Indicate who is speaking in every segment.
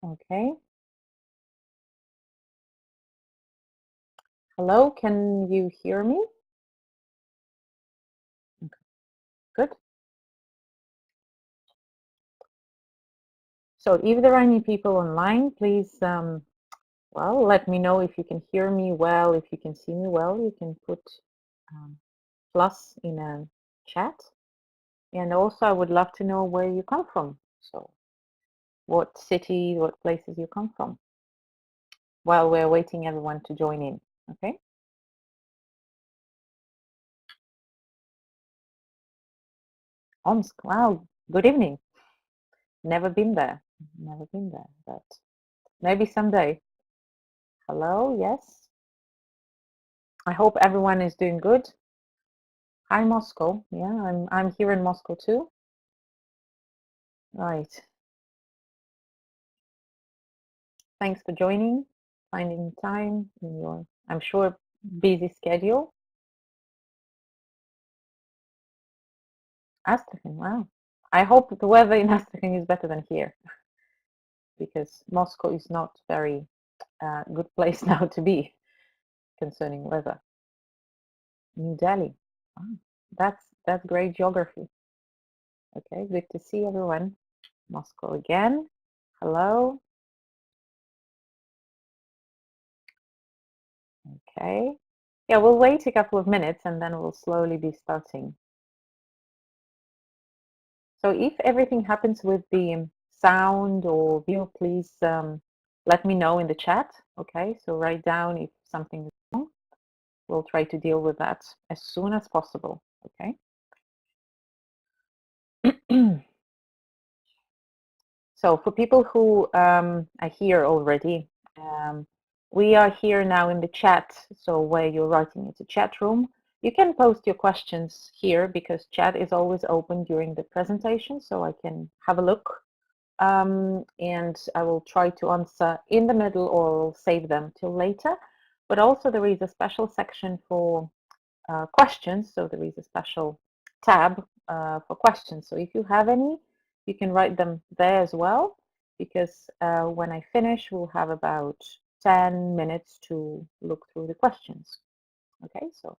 Speaker 1: Okay. Hello, can you hear me? Okay. Good. So if there are any people online, please, well, let me know if you can hear me well, if you can see me well. You can put plus in a chat. And also, I would love to know where you come from. So what city, what places you come from, while we're waiting everyone to join in, okay? Omsk, wow, good evening. Never been there, but maybe someday. Hello, yes. I hope everyone is doing good. Hi, Moscow. Yeah, I'm here in Moscow too. Right. Thanks for joining, finding time in your, I'm sure, busy schedule. Astrakhan, wow. I hope the weather in Astrakhan is better than here, because Moscow is not very good place now to be concerning weather. New Delhi. Wow. That's great geography. Okay, good to see everyone. Moscow again. Hello. Okay. Yeah, we'll wait a couple of minutes and then we'll slowly be starting. So if everything happens with the sound or view, please let me know in the chat. Okay, so write down if something is wrong. We'll try to deal with that as soon as possible. Okay. So for people who are here already, we are here now in the chat. So where you're writing, it's a chat room. You can post your questions here because chat is always open during the presentation, so I can have a look. And I will try to answer in the middle or save them till later. But also there is a special section for questions. So there is a special tab for questions. So if you have any, you can write them there as well, because when I finish, we'll have about 10 minutes to look through the questions. Okay, so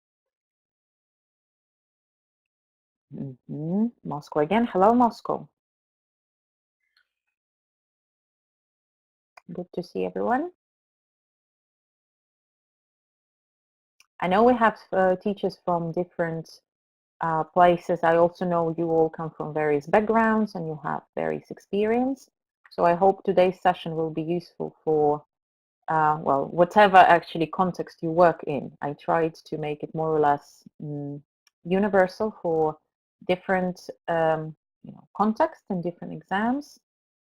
Speaker 1: Moscow again. Hello, Moscow. Good to see everyone. I know we have teachers from different places. I also know you all come from various backgrounds and you have various experience. So I hope today's session will be useful for, well, whatever actually context you work in. I tried to make it more or less universal for different contexts and different exams.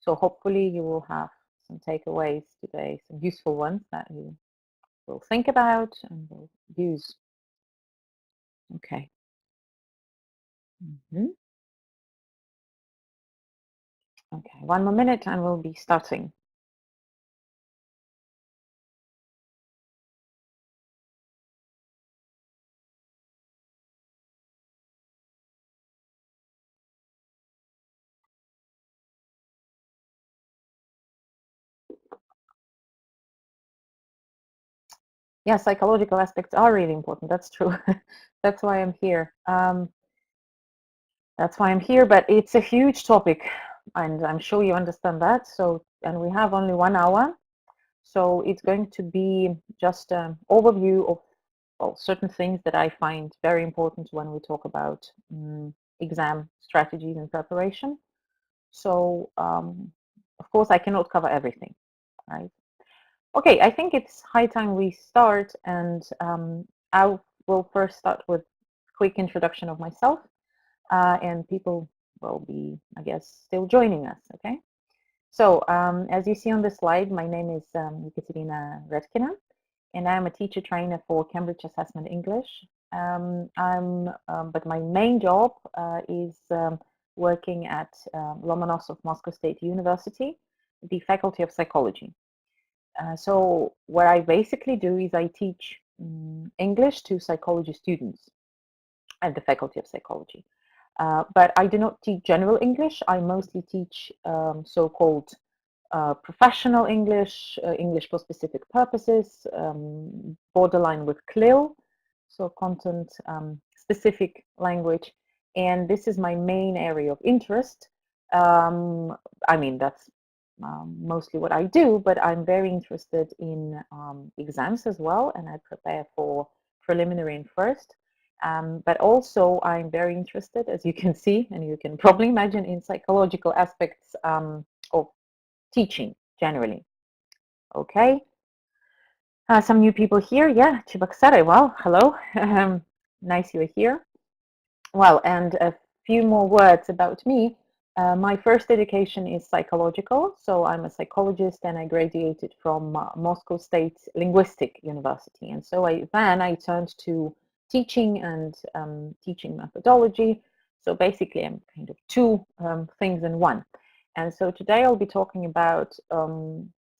Speaker 1: So hopefully you will have some takeaways today, some useful ones that you will think about and will use. Okay. Okay, 1 more minute and we'll be starting. Yeah, psychological aspects are really important. That's true. That's why I'm here. That's why I'm here, but it's a huge topic and I'm sure you understand that. So, and we have only 1 hour. So it's going to be just an overview of, well, certain things that I find very important when we talk about exam strategies and preparation. So, of course, I cannot cover everything, right? Okay, I think it's high time we start, and I will first start with a quick introduction of myself, and people will be, I guess, still joining us, okay? So, as you see on the slide, my name is Ekaterina Redkina, and I'm a teacher trainer for Cambridge Assessment English. But my main job is working at Lomonosov Moscow State University, the Faculty of Psychology. So what I basically do is I teach English to psychology students at the Faculty of Psychology. But I do not teach general English. I mostly teach so-called professional English, English for specific purposes, borderline with CLIL, so content specific language. And this is my main area of interest. I mean, that's mostly what I do, but I'm very interested in exams as well, and I prepare for preliminary and first. But also I'm very interested, as you can see, and you can probably imagine, in psychological aspects of teaching generally. Okay. Some new people here. Yeah, Chibaksare. Well, hello. Nice you're here. Well, and a few more words about me. My first education is psychological, so I'm a psychologist, and I graduated from Moscow State Linguistic University. And so then I turned to teaching and teaching methodology. So basically, I'm kind of two things in one. And so today I'll be talking about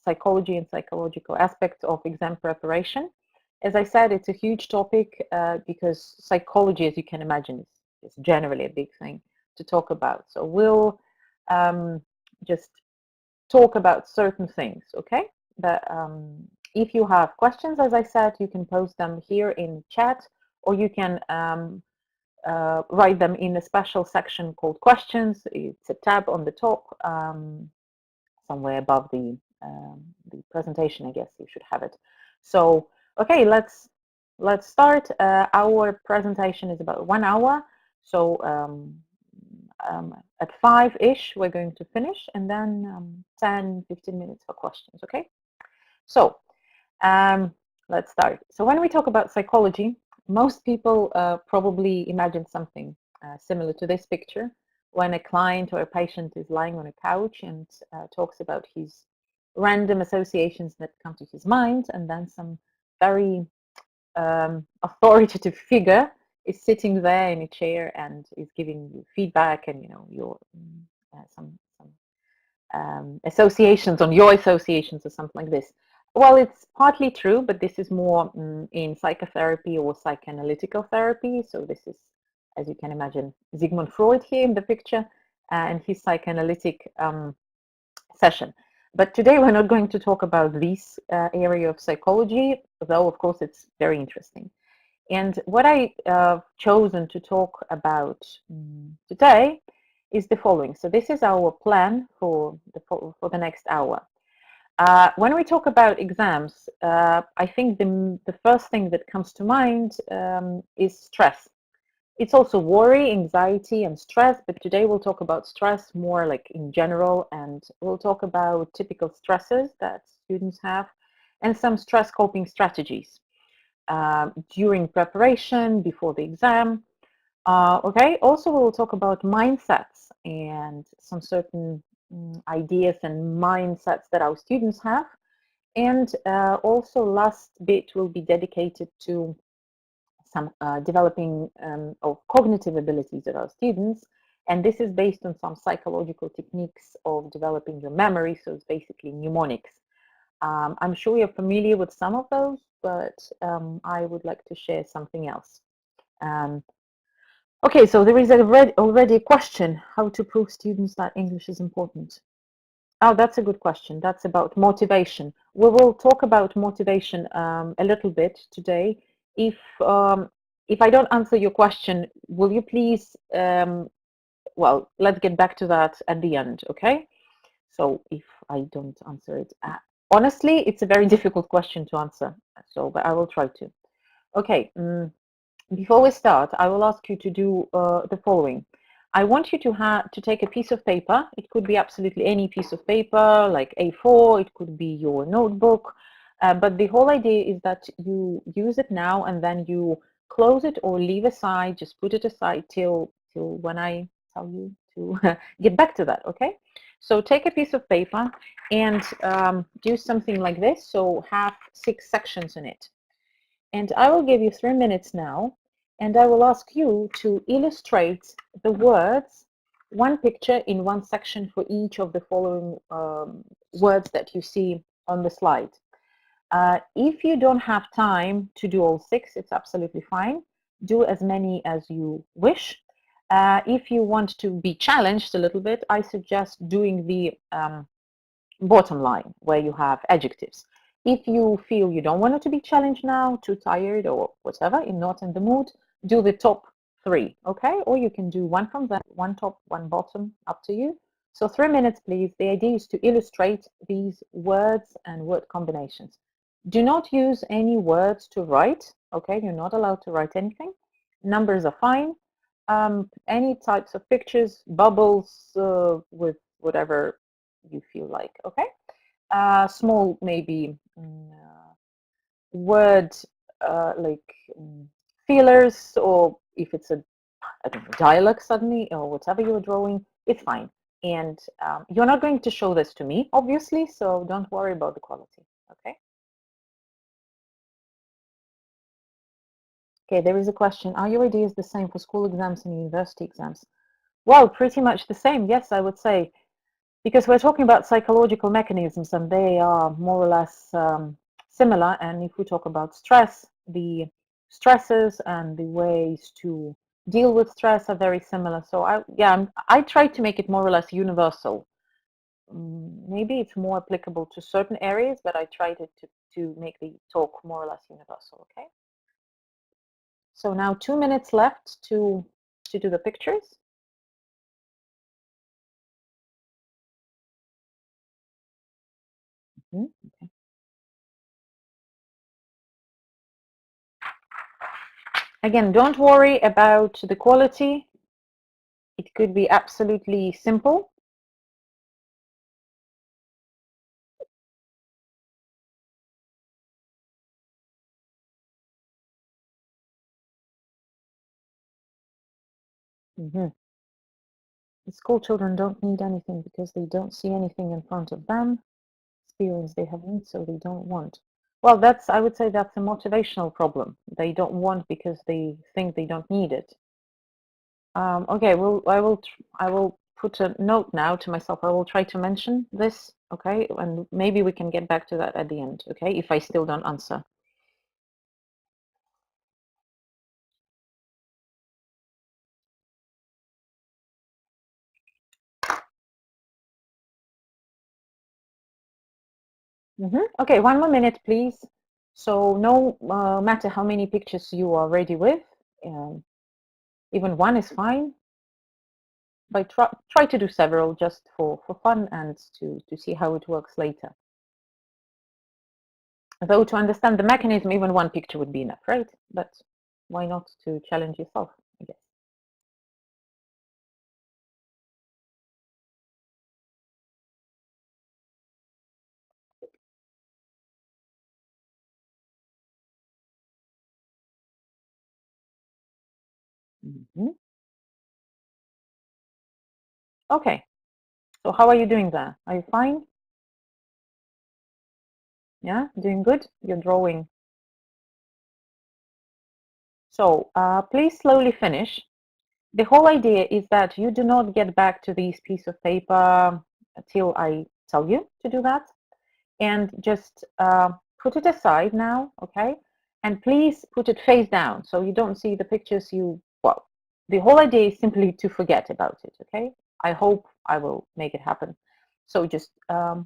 Speaker 1: psychology and psychological aspects of exam preparation. As I said, it's a huge topic because psychology, as you can imagine, is generally a big thing to talk about. So we'll just talk about certain things, okay? But if you have questions, as I said, you can post them here in chat, or you can write them in a special section called questions. It's a tab on the top, somewhere above the presentation. I guess you should have it. So, okay, let's start. Our presentation is about 1 hour. So at 5-ish, we're going to finish, and then 10, 15 minutes for questions, okay? So let's start. So when we talk about psychology, most people probably imagine something similar to this picture, when a client or a patient is lying on a couch and talks about his random associations that come to his mind, and then some very authoritative figure is sitting there in a chair and is giving you feedback, and your some associations on your associations or something like this. Well, it's partly true, but this is more in psychotherapy or psychoanalytical therapy. So this is, as you can imagine, Sigmund Freud here in the picture and his psychoanalytic session. But today we're not going to talk about this area of psychology, though of course it's very interesting. And what I've chosen to talk about today is the following. So this is our plan for the next hour. When we talk about exams, I think the first thing that comes to mind is stress. It's also worry, anxiety, and stress, but today we'll talk about stress more like in general, and we'll talk about typical stresses that students have and some stress coping strategies during preparation, before the exam. Okay, also we'll talk about mindsets and some certain ideas and mindsets that our students have. And also last bit will be dedicated to some developing of cognitive abilities of our students. And this is based on some psychological techniques of developing your memory. So it's basically mnemonics. I'm sure you're familiar with some of those, but I would like to share something else. Okay, so there is already a question: how to prove students that English is important? Oh, that's a good question. That's about motivation. We will talk about motivation a little bit today. If I don't answer your question, will you please, well, let's get back to that at the end, okay? So if I don't answer it, honestly, it's a very difficult question to answer, so but I will try to. Okay, before we start, I will ask you to do the following. I want you to take a piece of paper. It could be absolutely any piece of paper, like A4, it could be your notebook, but the whole idea is that you use it now and then you close it or leave aside, just put it aside till when I tell you to get back to that, okay? So take a piece of paper and do something like this, so have 6 sections in it. And I will give you 3 minutes now, and I will ask you to illustrate the words, one picture in one section for each of the following words that you see on the slide. If you don't have time to do all 6, it's absolutely fine. Do as many as you wish. If you want to be challenged a little bit, I suggest doing the bottom line, where you have adjectives. If you feel you don't want it to be challenged now, too tired or whatever, you're not in the mood, do the top 3, okay? Or you can do one from that, one top, one bottom, up to you. So 3 minutes, please. The idea is to illustrate these words and word combinations. Do not use any words to write, okay? You're not allowed to write anything. Numbers are fine. Any types of pictures, bubbles with whatever you feel like, okay? Small, maybe word like feelers, or if it's a I don't know, dialogue suddenly or whatever you're drawing, it's fine. And you're not going to show this to me, obviously, so don't worry about the quality, okay? Okay, there is a question. Are your ideas the same for school exams and university exams? Well, pretty much the same, yes, I would say, because we're talking about psychological mechanisms and they are more or less similar. And if we talk about stress, the stresses and the ways to deal with stress are very similar. So I try to make it more or less universal. Maybe it's more applicable to certain areas, but I tried to make the talk more or less universal, okay? So now 2 minutes left to do the pictures. Okay. Again, don't worry about the quality. It could be absolutely simple. The school children don't need anything because they don't see anything in front of them. Experience they have needs, so they don't want. Well, I would say that's a motivational problem. They don't want because they think they don't need it. Okay, well, I will put a note now to myself. I will try to mention this, okay, and maybe we can get back to that at the end, okay, if I still don't answer. Okay, 1 more minute, please. So no matter how many pictures you are ready with, even one is fine. But try to do several just for fun and to see how it works later. Though to understand the mechanism, even one picture would be enough, right? But why not to challenge yourself, I guess. Okay, so how are you doing there? Are you fine? Yeah, doing good? You're drawing. So please slowly finish. The whole idea is that you do not get back to this piece of paper until I tell you to do that. And just put it aside now, okay? And please put it face down so you don't see the pictures well, the whole idea is simply to forget about it, okay? I hope I will make it happen. So just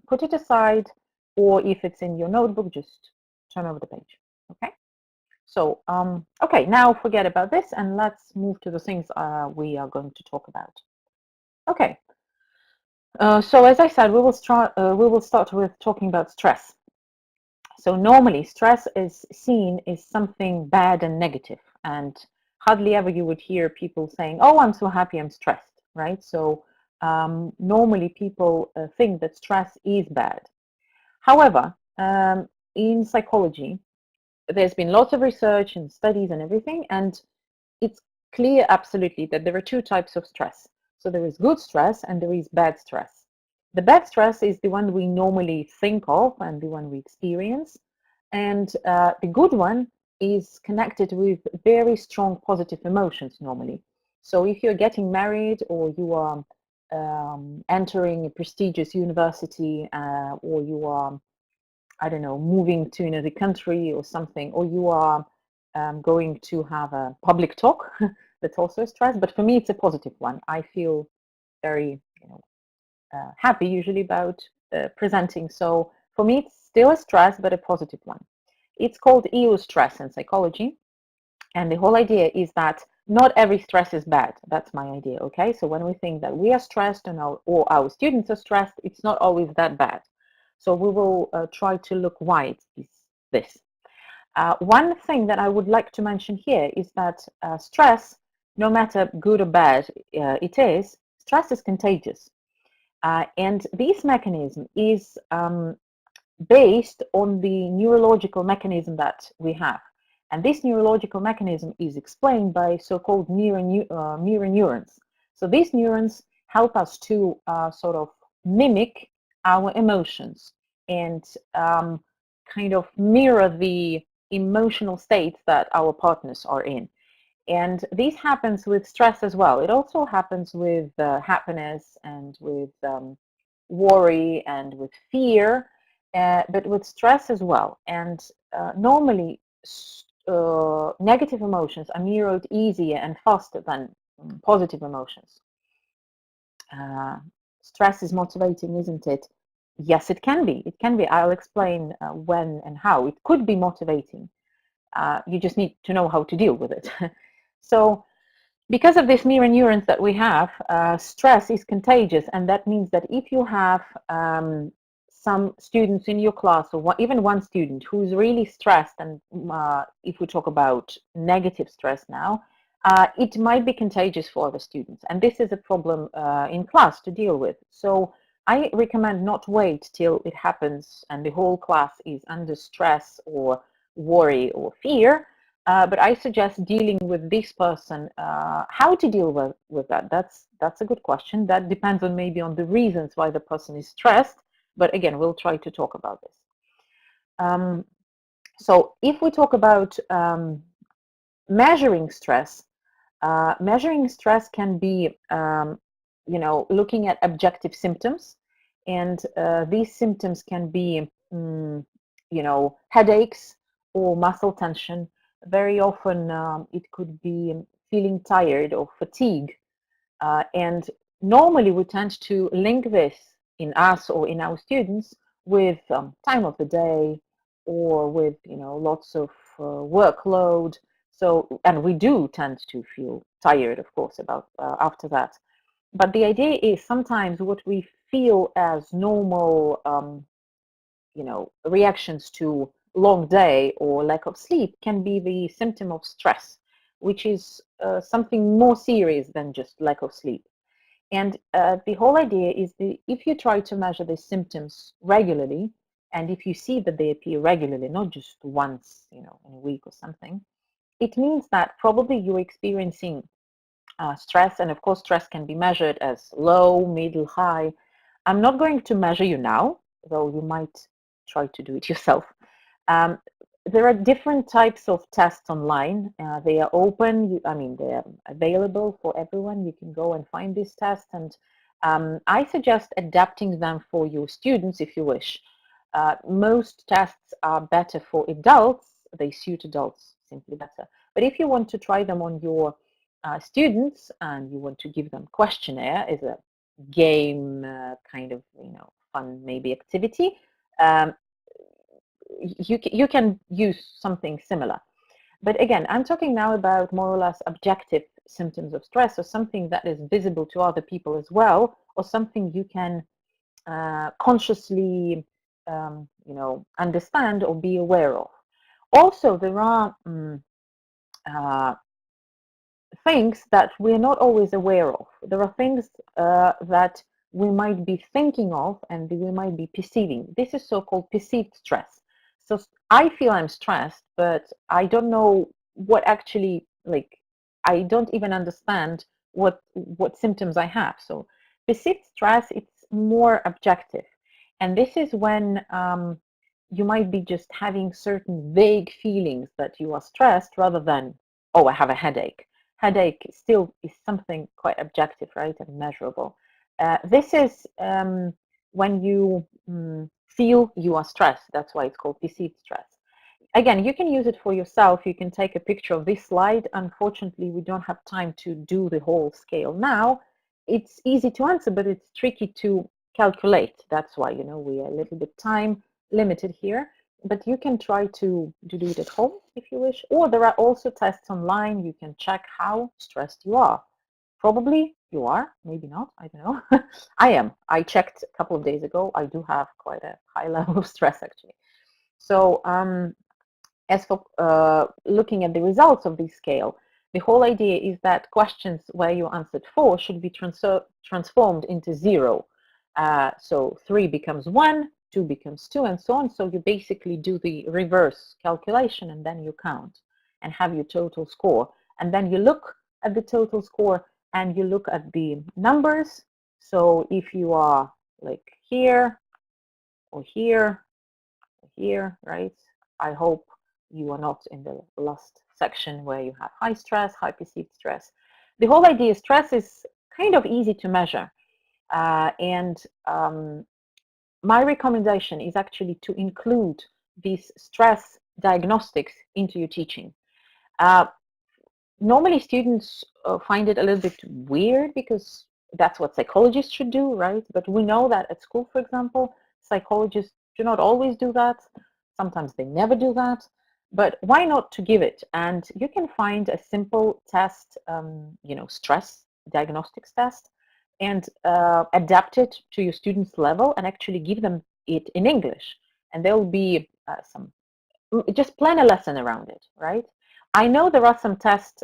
Speaker 1: put it aside, or if it's in your notebook, just turn over the page, okay? So, okay, now forget about this and let's move to the things we are going to talk about. Okay, so as I said, we will start with talking about stress. So normally stress is seen as something bad and negative, and hardly ever you would hear people saying, oh, I'm so happy I'm stressed, right? So normally people think that stress is bad. However, in psychology, there's been lots of research and studies and everything, and it's clear absolutely that there are 2 types of stress. So there is good stress and there is bad stress. The bad stress is the one we normally think of and the one we experience. And the good one is connected with very strong positive emotions normally. So if you're getting married or you are entering a prestigious university or you are, I don't know, moving to another country or something, or you are going to have a public talk, that's also a stress. But for me, it's a positive one. I feel very happy usually about presenting. So for me, it's still a stress, but a positive one. It's called eustress in psychology. And the whole idea is that not every stress is bad. That's my idea, okay? So when we think that we are stressed or our students are stressed, it's not always that bad. So we will try to look why it is this. One thing that I would like to mention here is that stress, no matter good or bad it is, stress is contagious. And this mechanism is based on the neurological mechanism that we have. And this neurological mechanism is explained by so-called mirror neurons. So these neurons help us to sort of mimic our emotions and kind of mirror the emotional states that our partners are in. And this happens with stress as well. It also happens with happiness and with worry and with fear, but with stress as well. And normally, negative emotions are mirrored easier and faster than positive emotions. Stress is motivating, isn't it? Yes, it can be. It can be. I'll explain when and how. It could be motivating. You just need to know how to deal with it. So because of this mirror neurons that we have, stress is contagious, and that means that if you have some students in your class, or even one student who's really stressed, and if we talk about negative stress now, it might be contagious for other students, and this is a problem in class to deal with. So I recommend not wait till it happens and the whole class is under stress or worry or fear, but I suggest dealing with this person. How to deal with that? That's a good question. That depends on maybe on the reasons why the person is stressed. But again, we'll try to talk about this. So if we talk about measuring stress can be, looking at objective symptoms, and these symptoms can be, headaches or muscle tension. Very often, it could be feeling tired or fatigue, and normally we tend to link this in us or in our students with time of the day or with lots of workload. So, and we do tend to feel tired, of course, about after that. But the idea is sometimes what we feel as normal, reactions to long day or lack of sleep can be the symptom of stress, which is something more serious than just lack of sleep. And the whole idea is if you try to measure these symptoms regularly, and if you see that they appear regularly, not just once, in a week or something, it means that probably you're experiencing stress. And of course, stress can be measured as low, middle, high. I'm not going to measure you now, though you might try to do it yourself. There are different types of tests online. They are open. They're available for everyone. You can go and find these tests, and I suggest adapting them for your students if you wish. Most tests are better for adults. They suit adults simply better. But if you want to try them on your students and you want to give them questionnaire as a game kind of fun maybe activity, you can use something similar. But again, I'm talking now about more or less objective symptoms of stress, or something that is visible to other people as well, or something you can consciously understand or be aware of. Also, there are things that we're not always aware of. There are things that we might be thinking of and we might be perceiving. This is so-called perceived stress. So I feel I'm stressed, but I don't know what actually, I don't even understand what symptoms I have. So perceived stress, it's more objective. And this is when you might be just having certain vague feelings that you are stressed, rather than, oh, I have a headache. Headache still is something quite objective, right, and measurable. This is when you feel you are stressed. That's why it's called perceived stress. Again, you can use it for yourself. You can take a picture of this slide. Unfortunately, we don't have time to do the whole scale now. It's easy to answer, but it's tricky to calculate. That's why, you know, we are a little bit time limited here, but you can try to do it at home if you wish, or there are also tests online. You can check how stressed you are. Probably you are, maybe not, I don't know. I am. I checked a couple of days ago. I do have quite a high level of stress, actually. So as for looking at the results of this scale, the whole idea is that questions where you answered 4 should be transformed into 0. So 3 becomes 1, 2 becomes 2, and so on. So you basically do the reverse calculation, and then you count and have your total score. And then you look at the total score and you look at the numbers. So if you are like here or here or here, right? I hope you are not in the last section where you have high stress, high perceived stress. The whole idea, stress is kind of easy to measure. My recommendation is actually to include these stress diagnostics into your teaching. Normally students find it a little bit weird because that's what psychologists should do, right? But we know that at school, for example, psychologists do not always do that. Sometimes they never do that. But why not to give it? And you can find a simple test, you know, stress diagnostics test, and adapt it to your students' level and actually give them it in English. And there will be just plan a lesson around it, right? I know there are some tests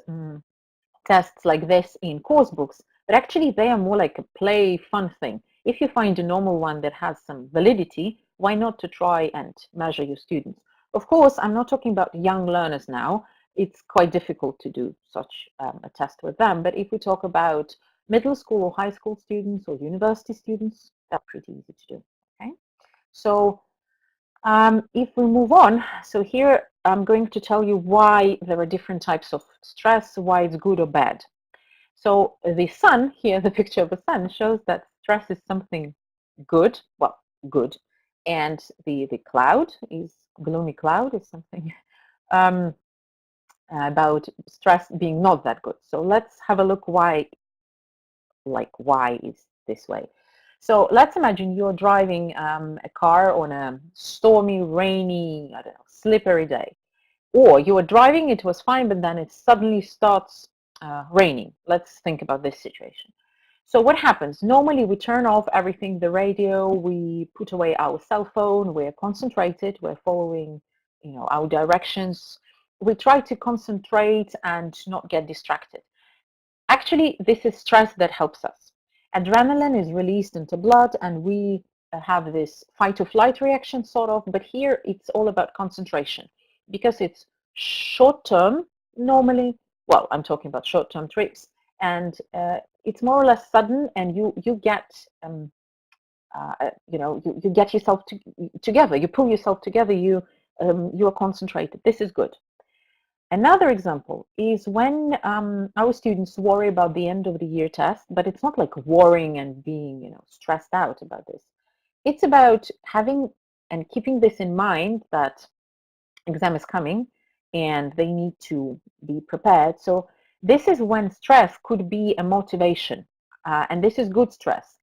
Speaker 1: like this in course books, but actually they are more like a play, fun thing. If you find a normal one that has some validity, why not to try and measure your students? Of course, I'm not talking about young learners now. It's quite difficult to do such a test with them. But if we talk about middle school or high school students or university students, that's pretty easy to do. Okay, so if we move on, so here I'm going to tell you why there are different types of stress, why it's good or bad. So the sun here, the picture of the sun, shows that stress is something good, well, good, and the cloud is, gloomy cloud is something about stress being not that good. So let's have a look why is this way. So let's imagine you're driving a car on a stormy, rainy, I don't know, slippery day. Or you were driving, it was fine, but then it suddenly starts raining. Let's think about this situation. So what happens? Normally we turn off everything, the radio, we put away our cell phone, we're concentrated, we're following, you know, our directions. We try to concentrate and not get distracted. Actually, this is stress that helps us. Adrenaline is released into blood and we have this fight or flight reaction sort of, but here it's all about concentration because it's short term normally. Well, I'm talking about short term trips, and it's more or less sudden, and you get you know, you get yourself together, you pull yourself together, you are concentrated. This is good. Another example is when our students worry about the end of the year test, but it's not like worrying and being, you know, stressed out about this. It's about having and keeping this in mind that exam is coming and they need to be prepared. So this is when stress could be a motivation, and this is good stress.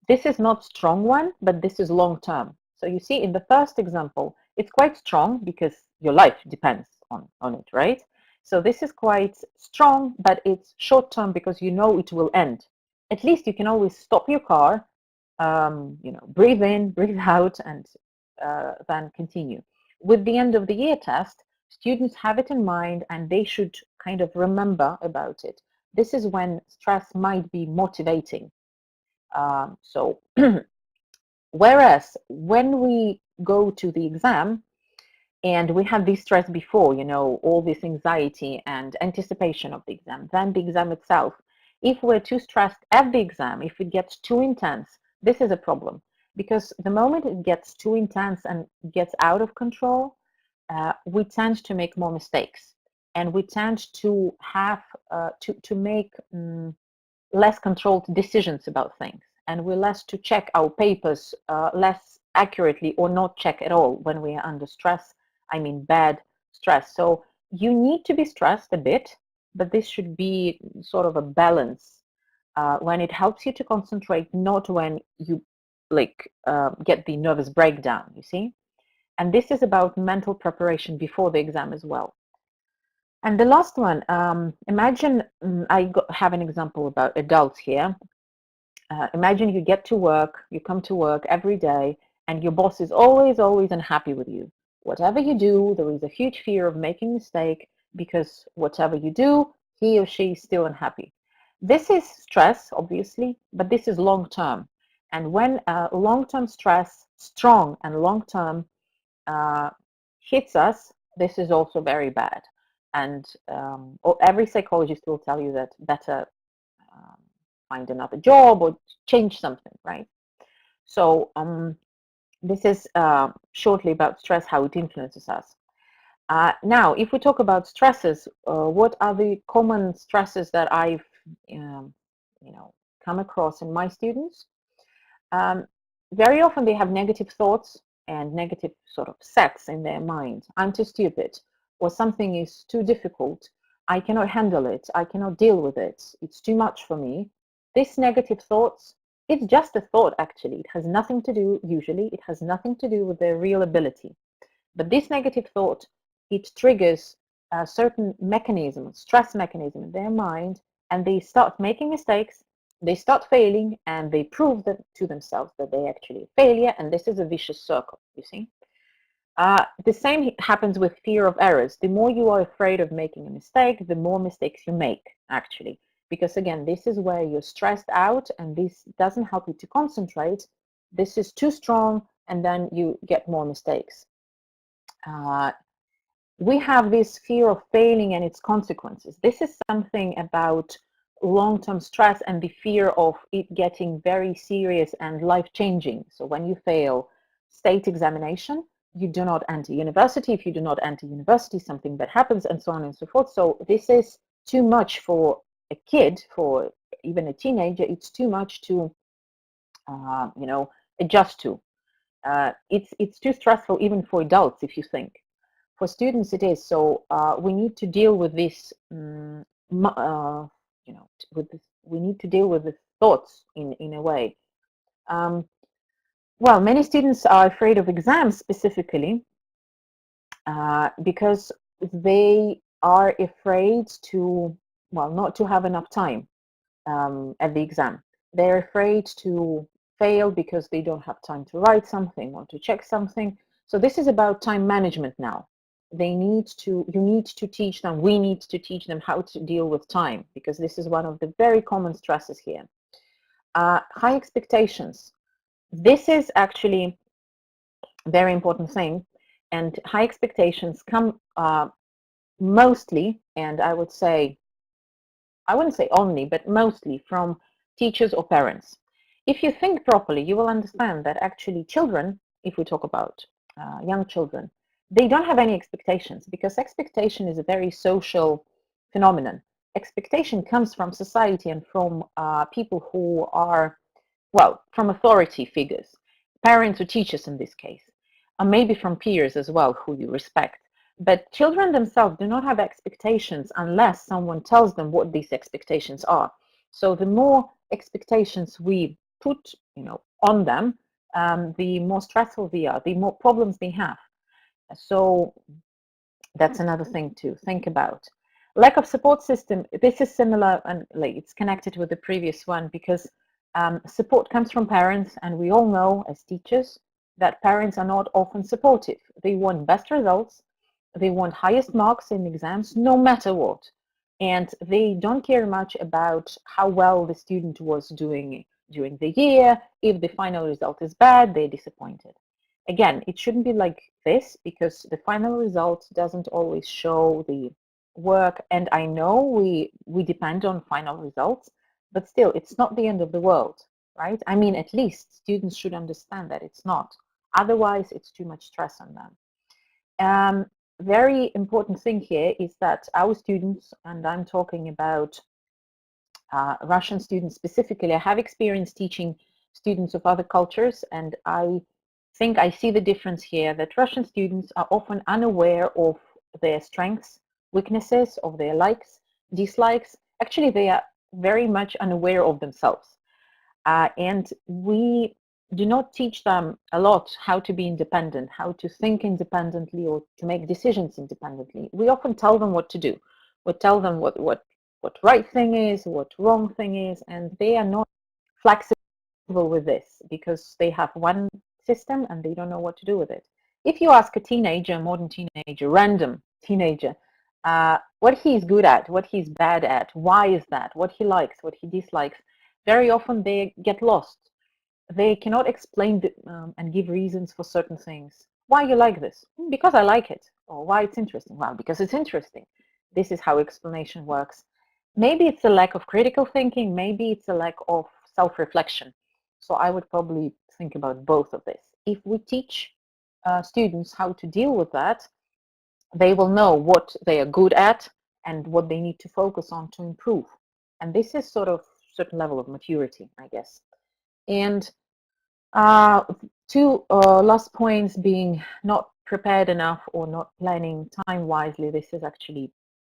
Speaker 1: This is not strong one, but this is long term. So you see in the first example, it's quite strong because your life depends on it, right? So this is quite strong, but it's short term because you know it will end. At least you can always stop your car, you know, breathe in, breathe out, and then continue. With the end of the year test, students have it in mind and they should kind of remember about it. This is when stress might be motivating. So whereas when we go to the exam and we have this stress before, you know, all this anxiety and anticipation of the exam, then the exam itself, if we're too stressed at the exam, if it gets too intense, this is a problem. Because the moment it gets too intense and gets out of control, we tend to make more mistakes. And we tend to have to make less controlled decisions about things, and we're less to check our papers less accurately or not check at all when we are under stress. I mean bad stress. So you need to be stressed a bit, but this should be sort of a balance when it helps you to concentrate, not when you like get the nervous breakdown, you see. And this is about mental preparation before the exam as well. And the last one, imagine, have an example about adults here. Imagine you get to work, you come to work every day, and your boss is always, always unhappy with you. Whatever you do, there is a huge fear of making a mistake, because whatever you do, he or she is still unhappy. This is stress, obviously, but this is long-term. And when long-term stress, strong and long-term, hits us, this is also very bad. And every psychologist will tell you that better find another job or change something, right? So this is shortly about stress, how it influences us. Now, if we talk about stresses, what are the common stresses that I've come across in my students? Very often they have negative thoughts and negative sort of sets in their mind. I'm too stupid, or something is too difficult. I cannot handle it. I cannot deal with it. It's too much for me. This negative thoughts, it's just a thought actually. It has nothing to do, usually, it has nothing to do with their real ability. But this negative thought, it triggers a certain mechanism, stress mechanism in their mind, and they start making mistakes, they start failing, and they prove that to themselves that they actually a failure, and this is a vicious circle, you see. The same happens with fear of errors. The more you are afraid of making a mistake, the more mistakes you make, actually. Because again, this is where you're stressed out, and this doesn't help you to concentrate. This is too strong, and then you get more mistakes. We have this fear of failing and its consequences. This is something about long-term stress and the fear of it getting very serious and life-changing. So when you fail state examination, you do not enter university. If you do not enter university, something bad happens, and so on and so forth. So this is too much for a kid, for even a teenager. It's too much to, adjust to. It's too stressful even for adults, if you think. For students, it is. So we need to deal with this. With this, we need to deal with the thoughts in a way. Well, many students are afraid of exams specifically because they are afraid to, well, not to have enough time at the exam. They're afraid to fail because they don't have time to write something or to check something. So this is about time management now. You need to teach them, we need to teach them how to deal with time, because this is one of the very common stresses here. High expectations. This is actually a very important thing, and high expectations come mostly, and I wouldn't say only, but mostly from teachers or parents. If you think properly, you will understand that actually children, if we talk about young children, they don't have any expectations, because expectation is a very social phenomenon. Expectation comes from society and from people who are, well, from authority figures, parents or teachers in this case, and maybe from peers as well who you respect. But children themselves do not have expectations unless someone tells them what these expectations are. So the more expectations we put, on them, the more stressful they are, the more problems they have. So that's another thing to think about. Lack of support system. This is similar, and it's connected with the previous one, because support comes from parents, and we all know as teachers that parents are not often supportive. They want best results. They want highest marks in exams, no matter what. And they don't care much about how well the student was doing during the year. If the final result is bad, they're disappointed. Again, it shouldn't be like this, because the final result doesn't always show the work. And I know we depend on final results, but still, it's not the end of the world, right? I mean, at least students should understand that it's not. Otherwise, it's too much stress on them. Very important thing here is that our students, and I'm talking about Russian students specifically, I have experience teaching students of other cultures, and I think I see the difference here, that Russian students are often unaware of their strengths, weaknesses, of their likes, dislikes. Actually, they are very much unaware of themselves. And we do not teach them a lot how to be independent, how to think independently or to make decisions independently. We often tell them what to do. We tell them what right thing is, what wrong thing is, and they are not flexible with this because they have one system and they don't know what to do with it. If you ask a teenager, a modern teenager, random teenager, what he's good at, what he's bad at, why is that, what he likes, what he dislikes, very often they get lost. They cannot explain and give reasons for certain things. Why you like this? Because I like it. Or why it's interesting? Well, because it's interesting. This is how explanation works. Maybe it's a lack of critical thinking. Maybe it's a lack of self-reflection. So I would probably think about both of this. If we teach students how to deal with that, they will know what they are good at and what they need to focus on to improve. And this is sort of a certain level of maturity, I guess. And two last points being not prepared enough or not planning time wisely. This is actually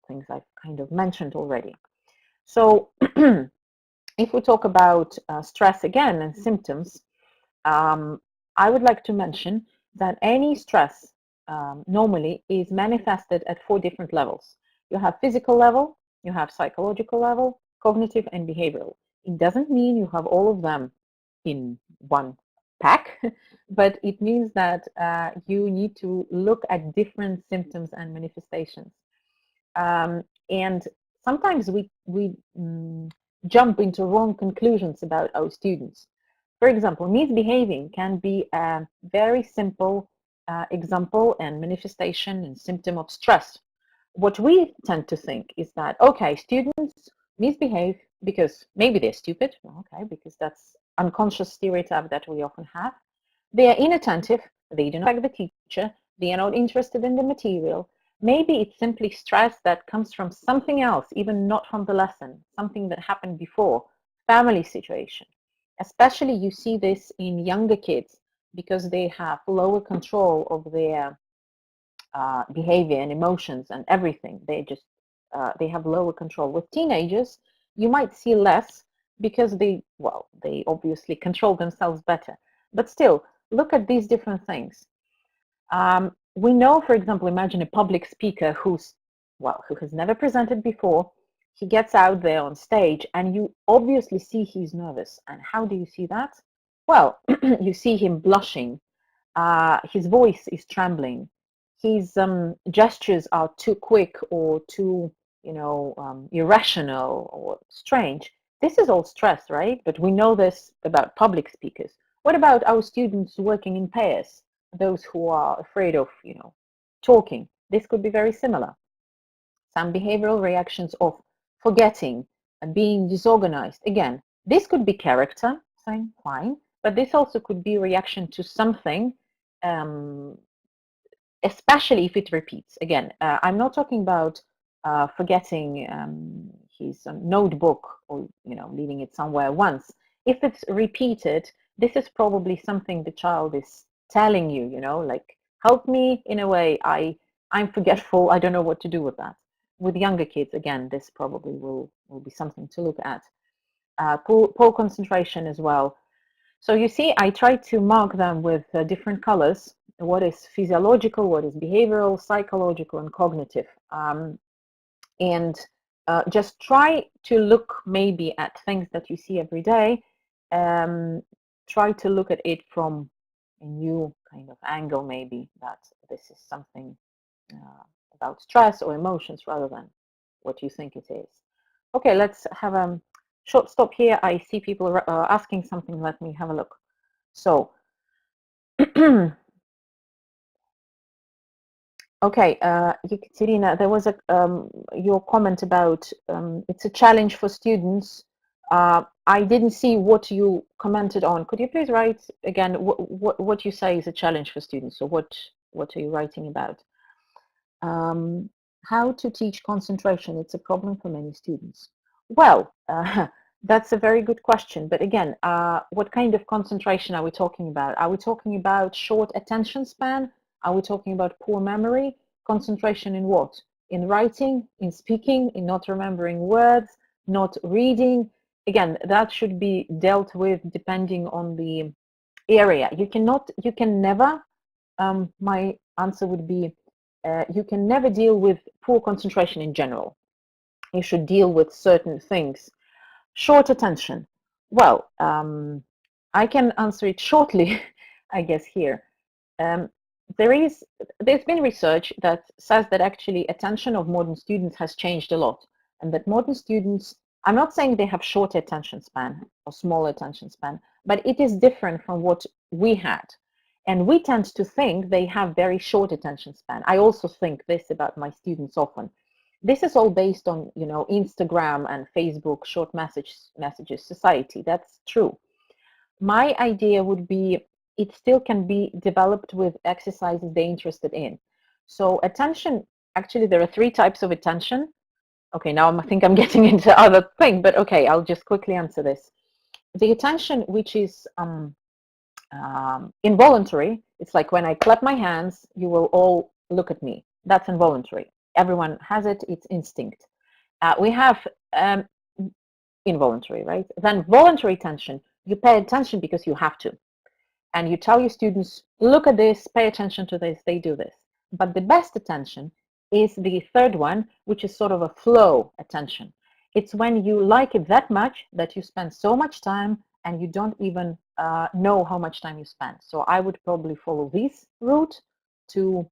Speaker 1: things I've kind of mentioned already. So if we talk about stress again and symptoms, I would like to mention that any stress normally is manifested at 4 different levels. You have physical level, you have psychological level, cognitive, and behavioral. It doesn't mean you have all of them in one pack, but it means that you need to look at different symptoms and manifestations. And sometimes we jump into wrong conclusions about our students. For example, misbehaving can be a very simple example and manifestation and symptom of stress. What we tend to think is that, okay, students misbehave because maybe they're stupid, okay, because that's unconscious stereotype that we often have. They are inattentive, they do not like the teacher, they are not interested in the material. Maybe it's simply stress that comes from something else, even not from the lesson, something that happened before, family situation. Especially you see this in younger kids because they have lower control of their behavior and emotions and everything. They have lower control. With teenagers, you might see less because they obviously control themselves better. But still, look at these different things. We know, for example, imagine a public speaker who has never presented before. He gets out there on stage and you obviously see he's nervous. And how do you see that? Well, you see him blushing. His voice is trembling. His gestures are too quick or too, irrational or strange. This is all stress, right? But we know this about public speakers. What about our students working in pairs? Those who are afraid of, talking. This could be very similar. Some behavioral reactions of forgetting and being disorganized. Again, this could be character, fine, but this also could be reaction to something, especially if it repeats. Again, I'm not talking about forgetting his notebook or leaving it somewhere once. If it's repeated, this is probably something the child is telling you, like, help me in a way, I'm forgetful, I don't know what to do with that. With younger kids, again, this probably will be something to look at. Poor concentration as well. So you see, I try to mark them with different colors. What is physiological, what is behavioral, psychological, and cognitive. And just try to look maybe at things that you see every day. Try to look at it from a new kind of angle, maybe, that this is something about stress or emotions rather than what you think it is. Okay, let's have a short stop here. I see people asking something. Let me have a look. So, okay, Yekaterina, there was your comment about it's a challenge for students. I didn't see what you commented on. Could you please write again what you say is a challenge for students? So what are you writing about? How to teach concentration? It's a problem for many students. Well, that's a very good question. But again, what kind of concentration are we talking about? Are we talking about short attention span? Are we talking about poor memory? Concentration in what? In writing, in speaking, in not remembering words, not reading? Again, that should be dealt with depending on the area. You can never, my answer would be, you can never deal with poor concentration in general. You should deal with certain things. Short attention. Well, I can answer it shortly, I guess, here. Um, there's been research that says that actually attention of modern students has changed a lot, and that modern students, I'm not saying they have short attention span or small attention span, but it is different from what we had. And we tend to think they have very short attention span. I also think this about my students often. This is all based on, Instagram and Facebook short messages society. That's true. My idea would be it still can be developed with exercises they're interested in. So attention, actually there are 3 types of attention. Okay, now I think I'm getting into other thing, but okay, I'll just quickly answer this. The attention which is involuntary, it's like when I clap my hands, you will all look at me. That's involuntary. Everyone has it, it's instinct. We have involuntary, right? Then voluntary attention, you pay attention because you have to. And you tell your students, look at this, pay attention to this, they do this. But the best attention is the third one, which is sort of a flow attention. It's when you like it that much that you spend so much time and you don't even know how much time you spend. So I would probably follow this route to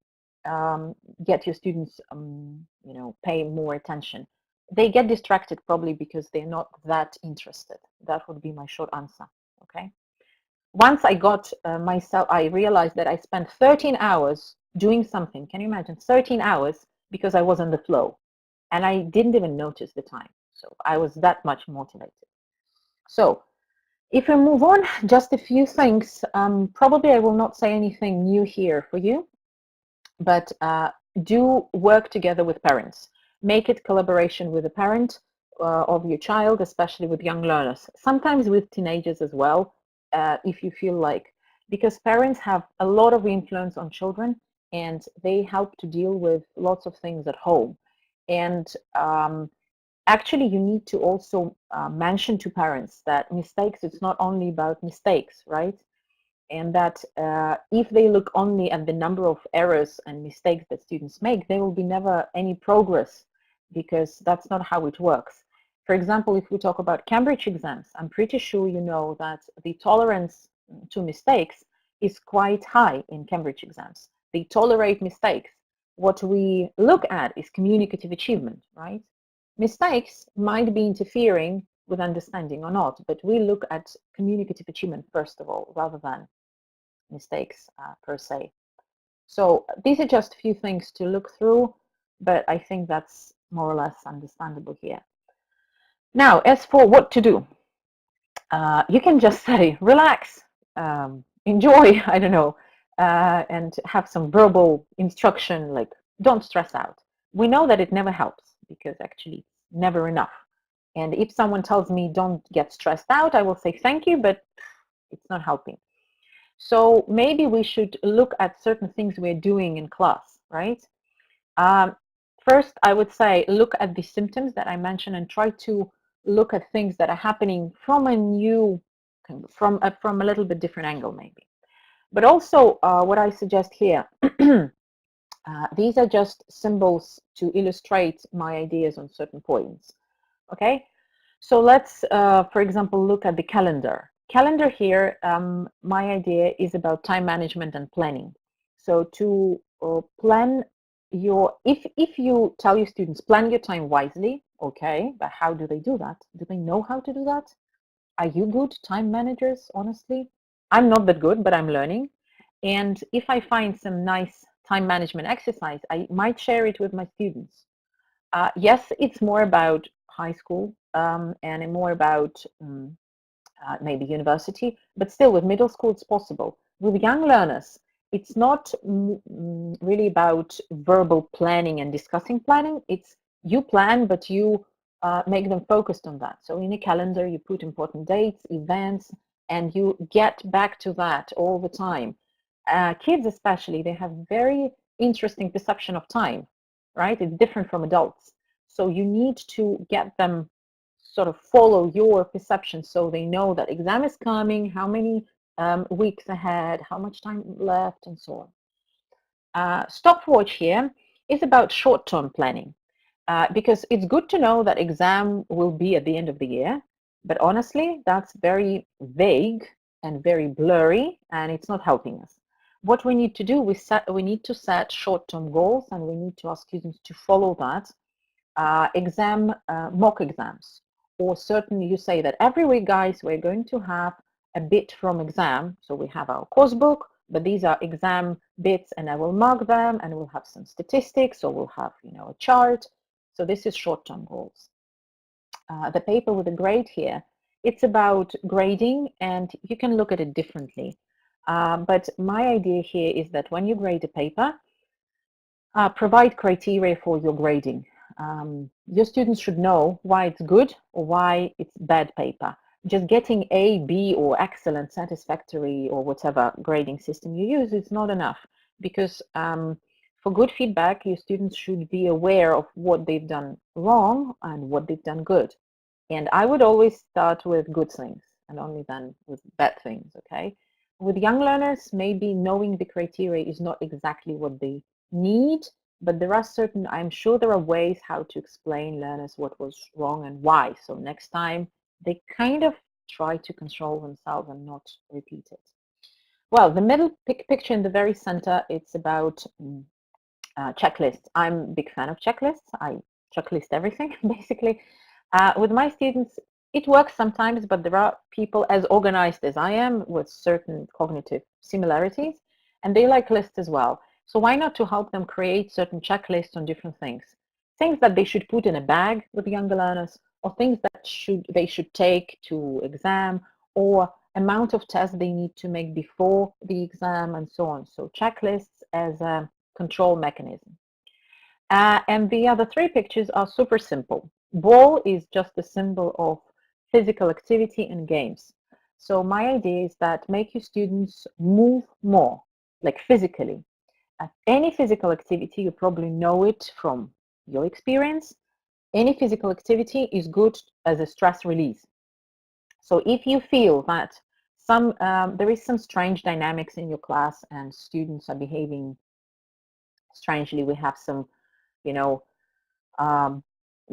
Speaker 1: get your students, pay more attention. They get distracted probably because they're not that interested. That would be my short answer, okay? Once I got myself, I realized that I spent 13 hours doing something. Can you imagine? 13 hours because I was in the flow. And I didn't even notice the time. So I was that much motivated. So if we move on, just a few things. Probably I will not say anything new here for you, but do work together with parents. Make it collaboration with a parent of your child, especially with young learners. Sometimes with teenagers as well, if you feel like, because parents have a lot of influence on children and they help to deal with lots of things at home. And actually, you need to also mention to parents that mistakes, it's not only about mistakes, right? And that if they look only at the number of errors and mistakes that students make, there will be never any progress, because that's not how it works. For example, if we talk about Cambridge exams, I'm pretty sure you know that the tolerance to mistakes is quite high in Cambridge exams. They tolerate mistakes. What we look at is communicative achievement, right? Mistakes might be interfering with understanding or not, but we look at communicative achievement first of all, rather than mistakes per se. So these are just a few things to look through, but I think that's more or less understandable here. Now, as for what to do, you can just say, relax, enjoy, I don't know, and have some verbal instruction like, don't stress out. We know that it never helps because actually it's never enough. And if someone tells me don't get stressed out, I will say thank you, but it's not helping. So maybe we should look at certain things we're doing in class, right? First, I would say look at the symptoms that I mentioned and try to look at things that are happening from a new, from a little bit different angle maybe. But also what I suggest here, these are just symbols to illustrate my ideas on certain points, okay? So let's, for example, look at the calendar. Calendar here, my idea is about time management and planning. So to plan your, if you tell your students, plan your time wisely, okay, but how do they do that? Do they know how to do that? Are you good time managers, honestly? I'm not that good, but I'm learning. And if I find some nice time management exercise, I might share it with my students. Yes, it's more about high school and more about maybe university, but still with middle school it's possible. With young learners, it's not really about verbal planning and discussing planning. It's you plan, but you make them focused on that. So in a calendar, you put important dates, events, and you get back to that all the time. Kids especially, they have very interesting perception of time, right? It's different from adults. So you need to get them sort of follow your perception so they know that exam is coming, how many weeks ahead, how much time left, and so on. Stopwatch here is about short-term planning, because it's good to know that exam will be at the end of the year, but honestly, that's very vague and very blurry, and it's not helping us. What we need to do, we need to set short-term goals, and we need to ask students to follow that. Mock exams, or certainly you say that every week, guys, we're going to have a bit from exam. So we have our course book, but these are exam bits, and I will mark them, and we'll have some statistics, or we'll have, a chart. So this is short-term goals. The paper with the grade here, it's about grading, and you can look at it differently. But my idea here is that when you grade a paper, provide criteria for your grading. Your students should know why it's good or why it's bad paper. Just getting A, B, or excellent, satisfactory, or whatever grading system you use is not enough, because for good feedback, your students should be aware of what they've done wrong and what they've done good. And I would always start with good things and only then with bad things, okay? With young learners, maybe knowing the criteria is not exactly what they need, but there are certain, I'm sure there are ways how to explain learners what was wrong and why. So next time they kind of try to control themselves and not repeat it. Well, the middle picture in the very center, it's about checklists. I'm a big fan of checklists. I checklist everything, basically. With my students, it works sometimes, but there are people as organized as I am with certain cognitive similarities, and they like lists as well. So why not to help them create certain checklists on different things? Things that they should put in a bag with younger learners, or things that they should take to exam, or amount of tests they need to make before the exam, and so on. So checklists as a control mechanism. And the other three pictures are super simple. Ball is just a symbol of physical activity and games. So my idea is that make your students move more, like physically. Any physical activity, you probably know it from your experience. Any physical activity is good as a stress release. So if you feel that there is some strange dynamics in your class and students are behaving strangely, we have some,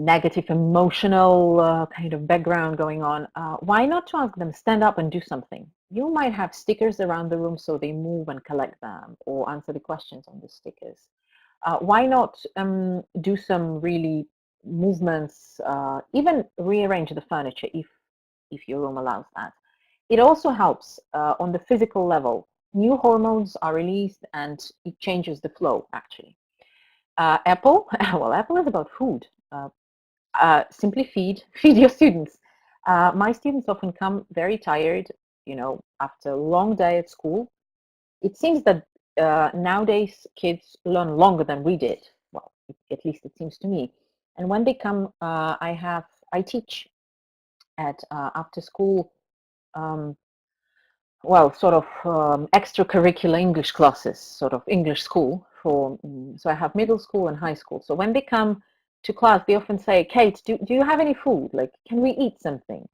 Speaker 1: negative emotional kind of background going on, why not to ask them, stand up and do something? You might have stickers around the room, so they move and collect them or answer the questions on the stickers. Why not do some really movements, even rearrange the furniture if your room allows that. It also helps on the physical level. New hormones are released and it changes the flow, actually. Apple, well, Apple is about food. Simply feed your students. My students often come very tired, after a long day at school. It seems that nowadays kids learn longer than we did. Well, at least it seems to me. And when they come, I teach at after school, sort of extracurricular English classes, sort of English school for, so I have middle school and high school. So when they come to class, they often say, Kate, do you have any food? Like, can we eat something?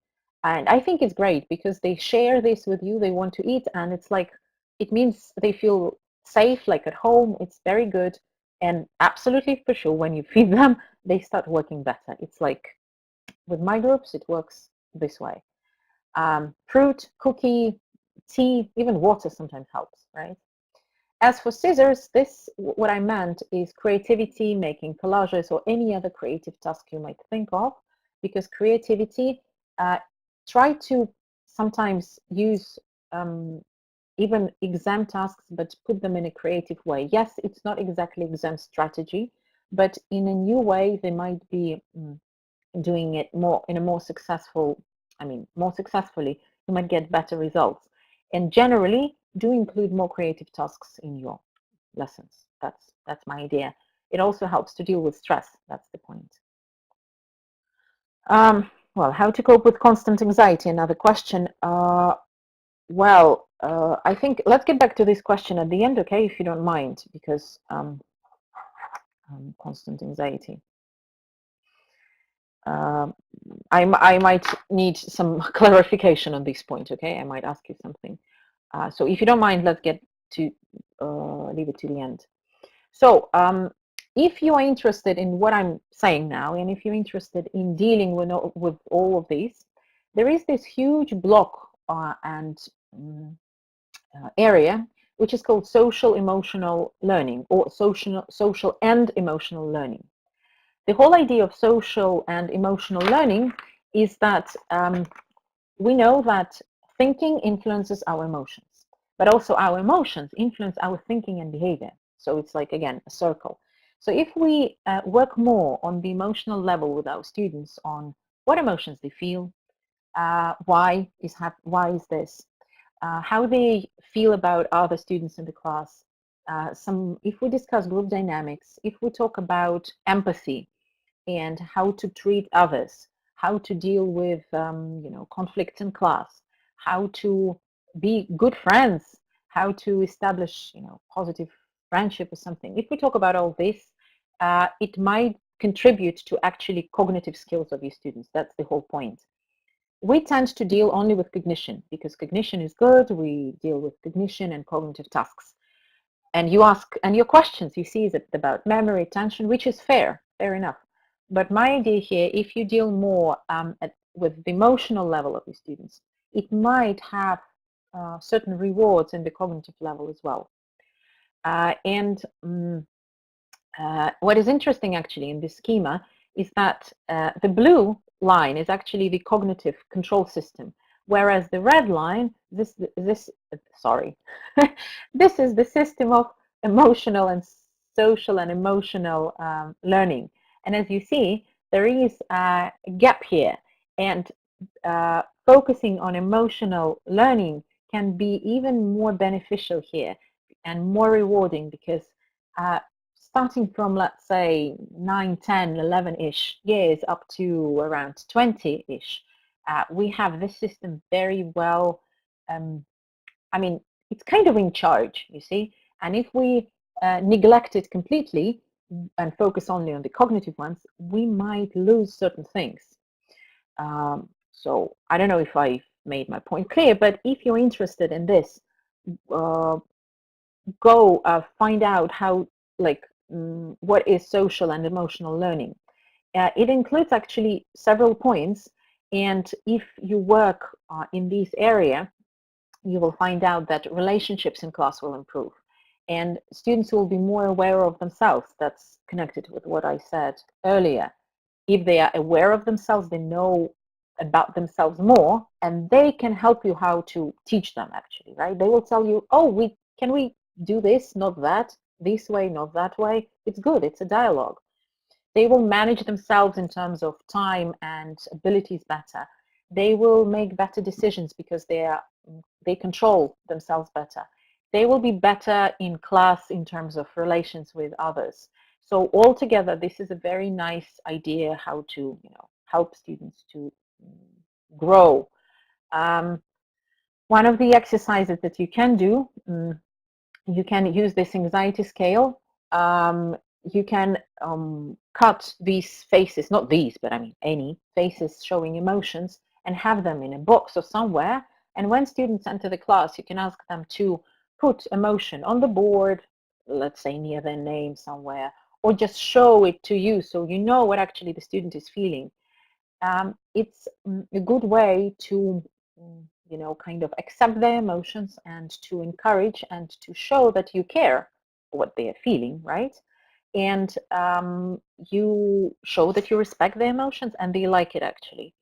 Speaker 1: And I think it's great because they share this with you, they want to eat, and it's like, it means they feel safe, like at home. It's very good. And absolutely for sure, when you feed them, they start working better. It's like, with my groups, it works this way. Fruit, cookie, tea, even water sometimes helps, right? As for scissors, what I meant is creativity, making collages, or any other creative task you might think of, because creativity, try to sometimes use even exam tasks, but put them in a creative way. Yes, it's not exactly exam strategy, but in a new way, they might be doing it more successfully, you might get better results. And generally, do include more creative tasks in your lessons. That's my idea. It also helps to deal with stress. That's the point. Well, how to cope with constant anxiety? Another question. I think let's get back to this question at the end, okay, if you don't mind, because constant anxiety. I might need some clarification on this point, okay? I might ask you something. So if you don't mind, let's get to leave it to the end. So if you are interested in what I'm saying now, and if you're interested in dealing with all of these, there is this huge block and area which is called social emotional learning, or social and emotional learning. The whole idea of social and emotional learning is that we know that thinking influences our emotions, but also our emotions influence our thinking and behavior. So it's like, again, a circle. So if we work more on the emotional level with our students on what emotions they feel, why is this, how they feel about other students in the class, if we discuss group dynamics, if we talk about empathy and how to treat others, how to deal with conflicts in class, how to be good friends, how to establish positive friendship or something. If we talk about all this, it might contribute to actually cognitive skills of your students. That's the whole point. We tend to deal only with cognition because cognition is good. We deal with cognition and cognitive tasks. And you ask, and your questions, you see, is it about memory, attention, which is fair enough. But my idea here, if you deal more with the emotional level of the students, it might have certain rewards in the cognitive level as well. What is interesting actually in this schema is that the blue line is actually the cognitive control system, whereas the red line, this is the system of emotional and social and emotional learning. And as you see, there is a gap here, and focusing on emotional learning can be even more beneficial here and more rewarding because starting from, let's say, 9, 10, 11-ish years up to around 20-ish, we have this system very well, I mean, it's kind of in charge, you see. And if we neglect it completely and focus only on the cognitive ones, we might lose certain things. So I don't know if I made my point clear, but if you're interested in this, go find out how, what is social and emotional learning. It includes actually several points, and if you work in this area, you will find out that relationships in class will improve, and students will be more aware of themselves. That's connected with what I said earlier. If they are aware of themselves, they know about themselves more, and they can help you how to teach them, actually, right? They will tell you, oh, can we do this, not that, this way, not that way. It's good. It's a dialogue. They will manage themselves in terms of time and abilities better. They will make better decisions because they control themselves better. They will be better in class in terms of relations with others. So altogether, this is a very nice idea how to help students to grow. One of the exercises that you can do, you can use this anxiety scale. You can cut these faces, not these, but I mean any faces showing emotions, and have them in a box or somewhere. And when students enter the class, you can ask them to put emotion on the board, let's say near their name somewhere, or just show it to you so you know what actually the student is feeling. It's a good way to kind of accept their emotions and to encourage and to show that you care what they are feeling, right? And you show that you respect their emotions and they like it, actually.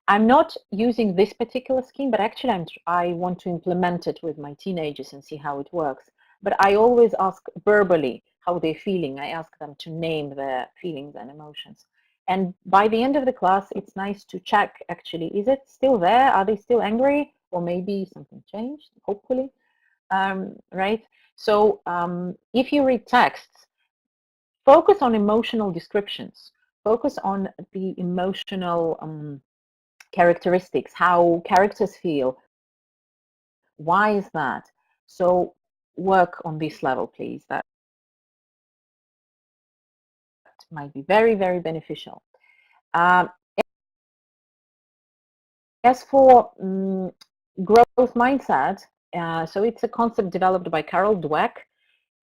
Speaker 1: I'm not using this particular scheme, but actually I want to implement it with my teenagers and see how it works. But I always ask verbally how they're feeling. I ask them to name their feelings and emotions. And by the end of the class, it's nice to check, actually, is it still there? Are they still angry? Or maybe something changed, hopefully, right? So if you read texts, focus on emotional descriptions. Focus on the emotional characteristics, how characters feel. Why is that? So work on this level, please. That might be very, very beneficial. As for growth mindset, So it's a concept developed by Carol Dweck,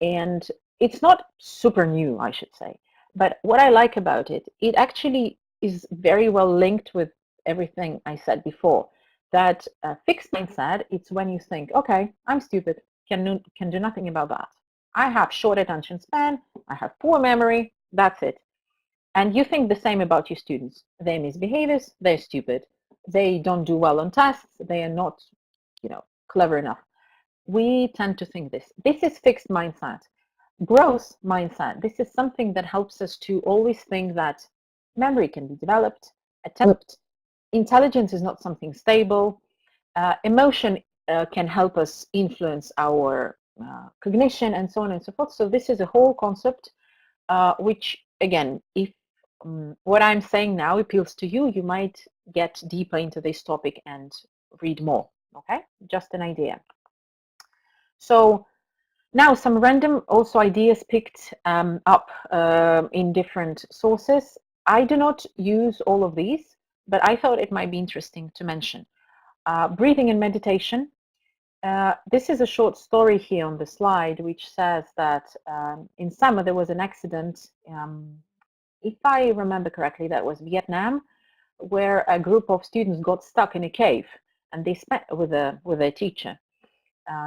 Speaker 1: and it's not super new, I should say. But what I like about it, it actually is very well linked with everything I said before. That fixed mindset, it's when you think, okay, I'm stupid, can do nothing about that. I have short attention span, I have poor memory, that's it. And you think the same about your students. They're misbehaviors, they're stupid, they don't do well on tests, they are not, clever enough. We tend to think this. This is fixed mindset. Growth mindset, this is something that helps us to always think that memory can be developed, intelligence is not something stable, emotion can help us influence our cognition, and so on and so forth. So this is a whole concept which, again, if what I'm saying now appeals to you, you might get deeper into this topic and read more, okay? Just an idea. So now some random also ideas picked up in different sources. I do not use all of these, but I thought it might be interesting to mention. Breathing and meditation. This is a short story here on the slide, which says that in summer there was an accident, if I remember correctly, that was Vietnam, where a group of students got stuck in a cave, and they met with their teacher.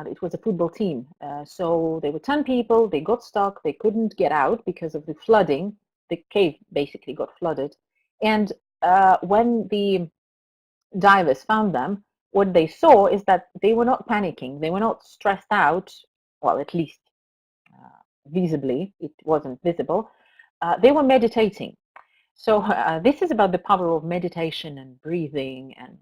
Speaker 1: It was a football team. So there were 10 people, they got stuck, they couldn't get out because of the flooding. The cave basically got flooded. And when the divers found them, what they saw is that they were not panicking, they were not stressed out, well, at least visibly, it wasn't visible. They were meditating. So this is about the power of meditation and breathing and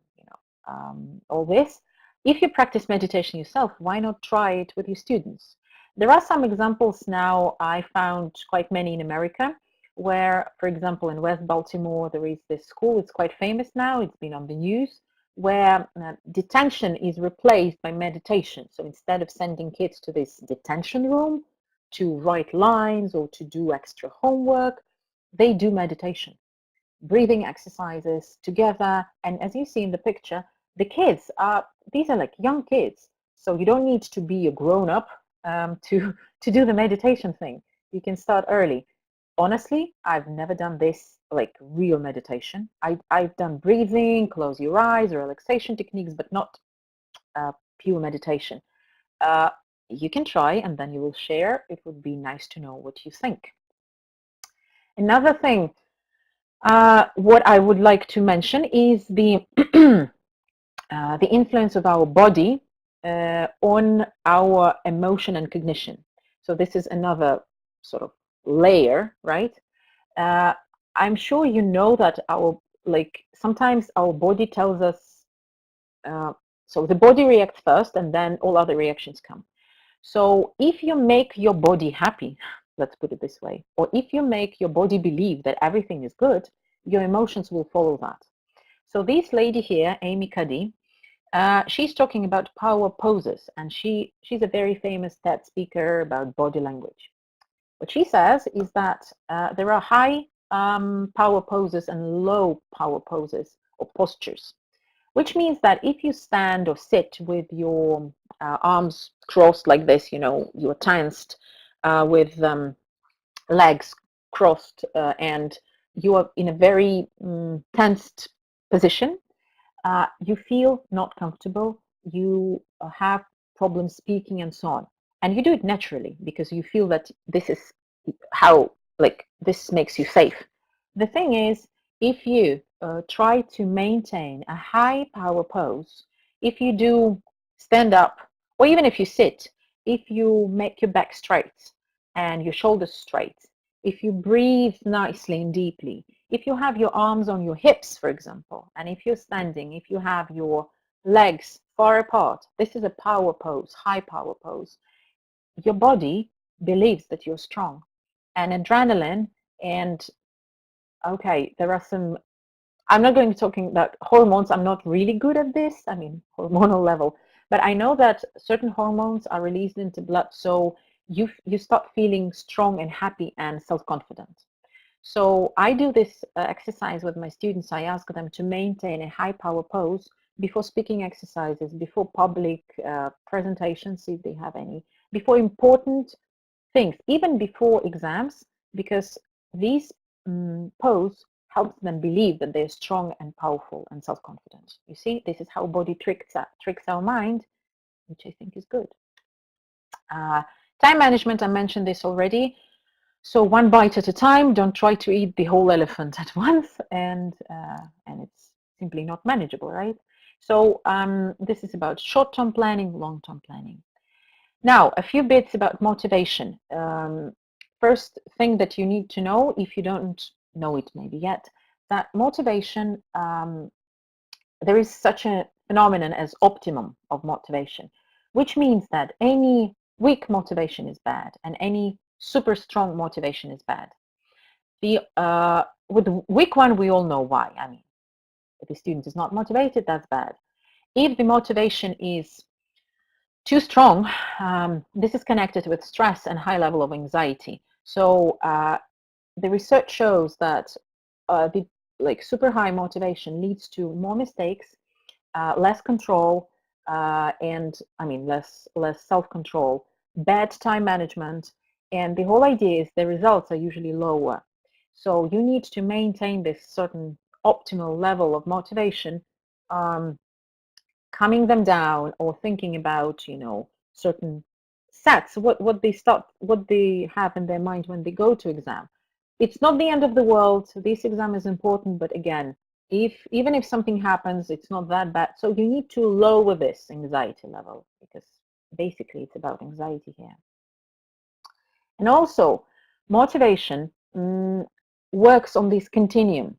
Speaker 1: all this. If you practice meditation yourself, why not try it with your students? There are some examples now. I found quite many in America where, for example, in West Baltimore, there is this school. It's quite famous now. It's been on the news, where detention is replaced by meditation. So instead of sending kids to this detention room to write lines or to do extra homework, they do meditation, breathing exercises together. And as you see in the picture, the kids these are like young kids, so you don't need to be a grown-up to do the meditation thing. You can start early. Honestly, I've never done this like real meditation. I've done breathing, close your eyes, relaxation techniques, but not pure meditation. You can try, and then you will share. It would be nice to know what you think. Another thing, what I would like to mention is the influence of our body on our emotion and cognition. So this is another sort of layer, right? I'm sure you know that sometimes our body tells us, so the body reacts first and then all other reactions come. So if you make your body happy, let's put it this way, or if you make your body believe that everything is good, your emotions will follow that. So this lady here, Amy Cuddy, she's talking about power poses, and she's a very famous TED speaker about body language. What she says is that there are high power poses and low power poses or postures, which means that if you stand or sit with your arms crossed like this, you're tensed with legs crossed and you are in a very tensed position, you feel not comfortable, you have problems speaking and so on. And you do it naturally because you feel that this is how, this makes you safe. The thing is, if you try to maintain a high power pose, if you do stand up, or even if you sit, if you make your back straight and your shoulders straight, if you breathe nicely and deeply, if you have your arms on your hips, for example, and if you're standing, if you have your legs far apart, this is a power pose, high power pose. Your body believes that you're strong. And adrenaline and, okay, there are some, I'm not going to be talking about hormones. I'm not really good at this. I mean, hormonal level. But I know that certain hormones are released into blood, so you start feeling strong and happy and self-confident. So I do this exercise with my students. I ask them to maintain a high power pose before speaking exercises, before public presentations, if they have any, before important things, even before exams, because these pose helps them believe that they're strong and powerful and self-confident. You see, this is how body tricks our mind, which I think is good. Time management, I mentioned this already. So one bite at a time. Don't try to eat the whole elephant at once, and it's simply not manageable, right? So this is about short-term planning, long-term planning. Now, a few bits about motivation. First thing that you need to know, if you don't know it maybe yet, that motivation, there is such a phenomenon as optimum of motivation, which means that any weak motivation is bad and any super strong motivation is bad. With the weak one, we all know why. I mean, if the student is not motivated, that's bad. If the motivation is too strong, this is connected with stress and high level of anxiety. So the research shows that the super high motivation leads to more mistakes, less control, and I mean less self-control, bad time management, and the whole idea is the results are usually lower. So you need to maintain this certain optimal level of motivation, calming them down or thinking about, certain sets, what they have in their mind when they go to exam. It's not the end of the world. This exam is important, but again, even if something happens, it's not that bad. So you need to lower this anxiety level, because basically it's about anxiety here. And also, motivation works on this continuum.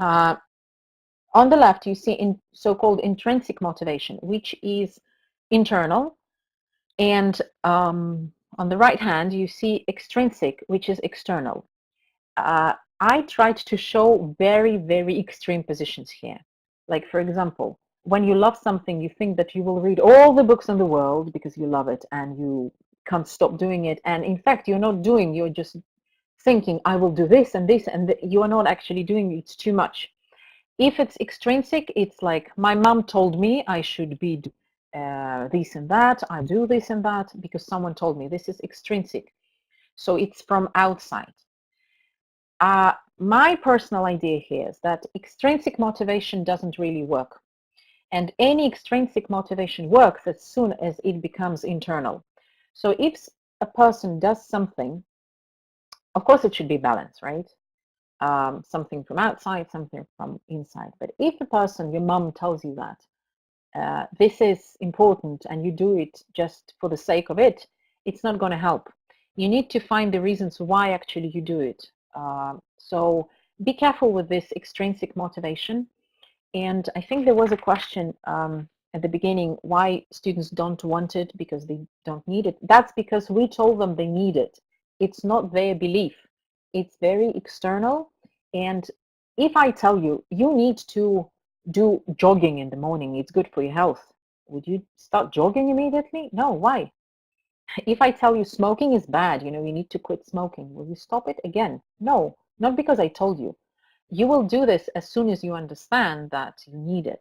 Speaker 1: On the left, you see so-called intrinsic motivation, which is internal. And on the right hand, you see extrinsic, which is external. I tried to show very, very extreme positions here. Like, for example, when you love something, you think that you will read all the books in the world because you love it and you can't stop doing it. And in fact, you're not doing, you're just thinking, I will do this and this, and you are not actually doing it. It's too much. If it's extrinsic, it's like, my mom told me I should be this and that, I do this and that because someone told me. This is extrinsic. So it's from outside. My personal idea here is that extrinsic motivation doesn't really work. And any extrinsic motivation works as soon as it becomes internal. So if a person does something, of course it should be balanced, right? Something from outside, something from inside. But if a person, your mom tells you that this is important and you do it just for the sake of it, it's not going to help. You need to find the reasons why actually you do it. So be careful with this extrinsic motivation. And I think there was a question at the beginning, why students don't want it because they don't need it. That's because we told them they need it. It's not their belief. It's very external. And if I tell you, you need to do jogging in the morning, it's good for your health, would you start jogging immediately? No, why? If I tell you smoking is bad, you need to quit smoking, will you stop it? Again, no, not because I told you. You will do this as soon as you understand that you need it.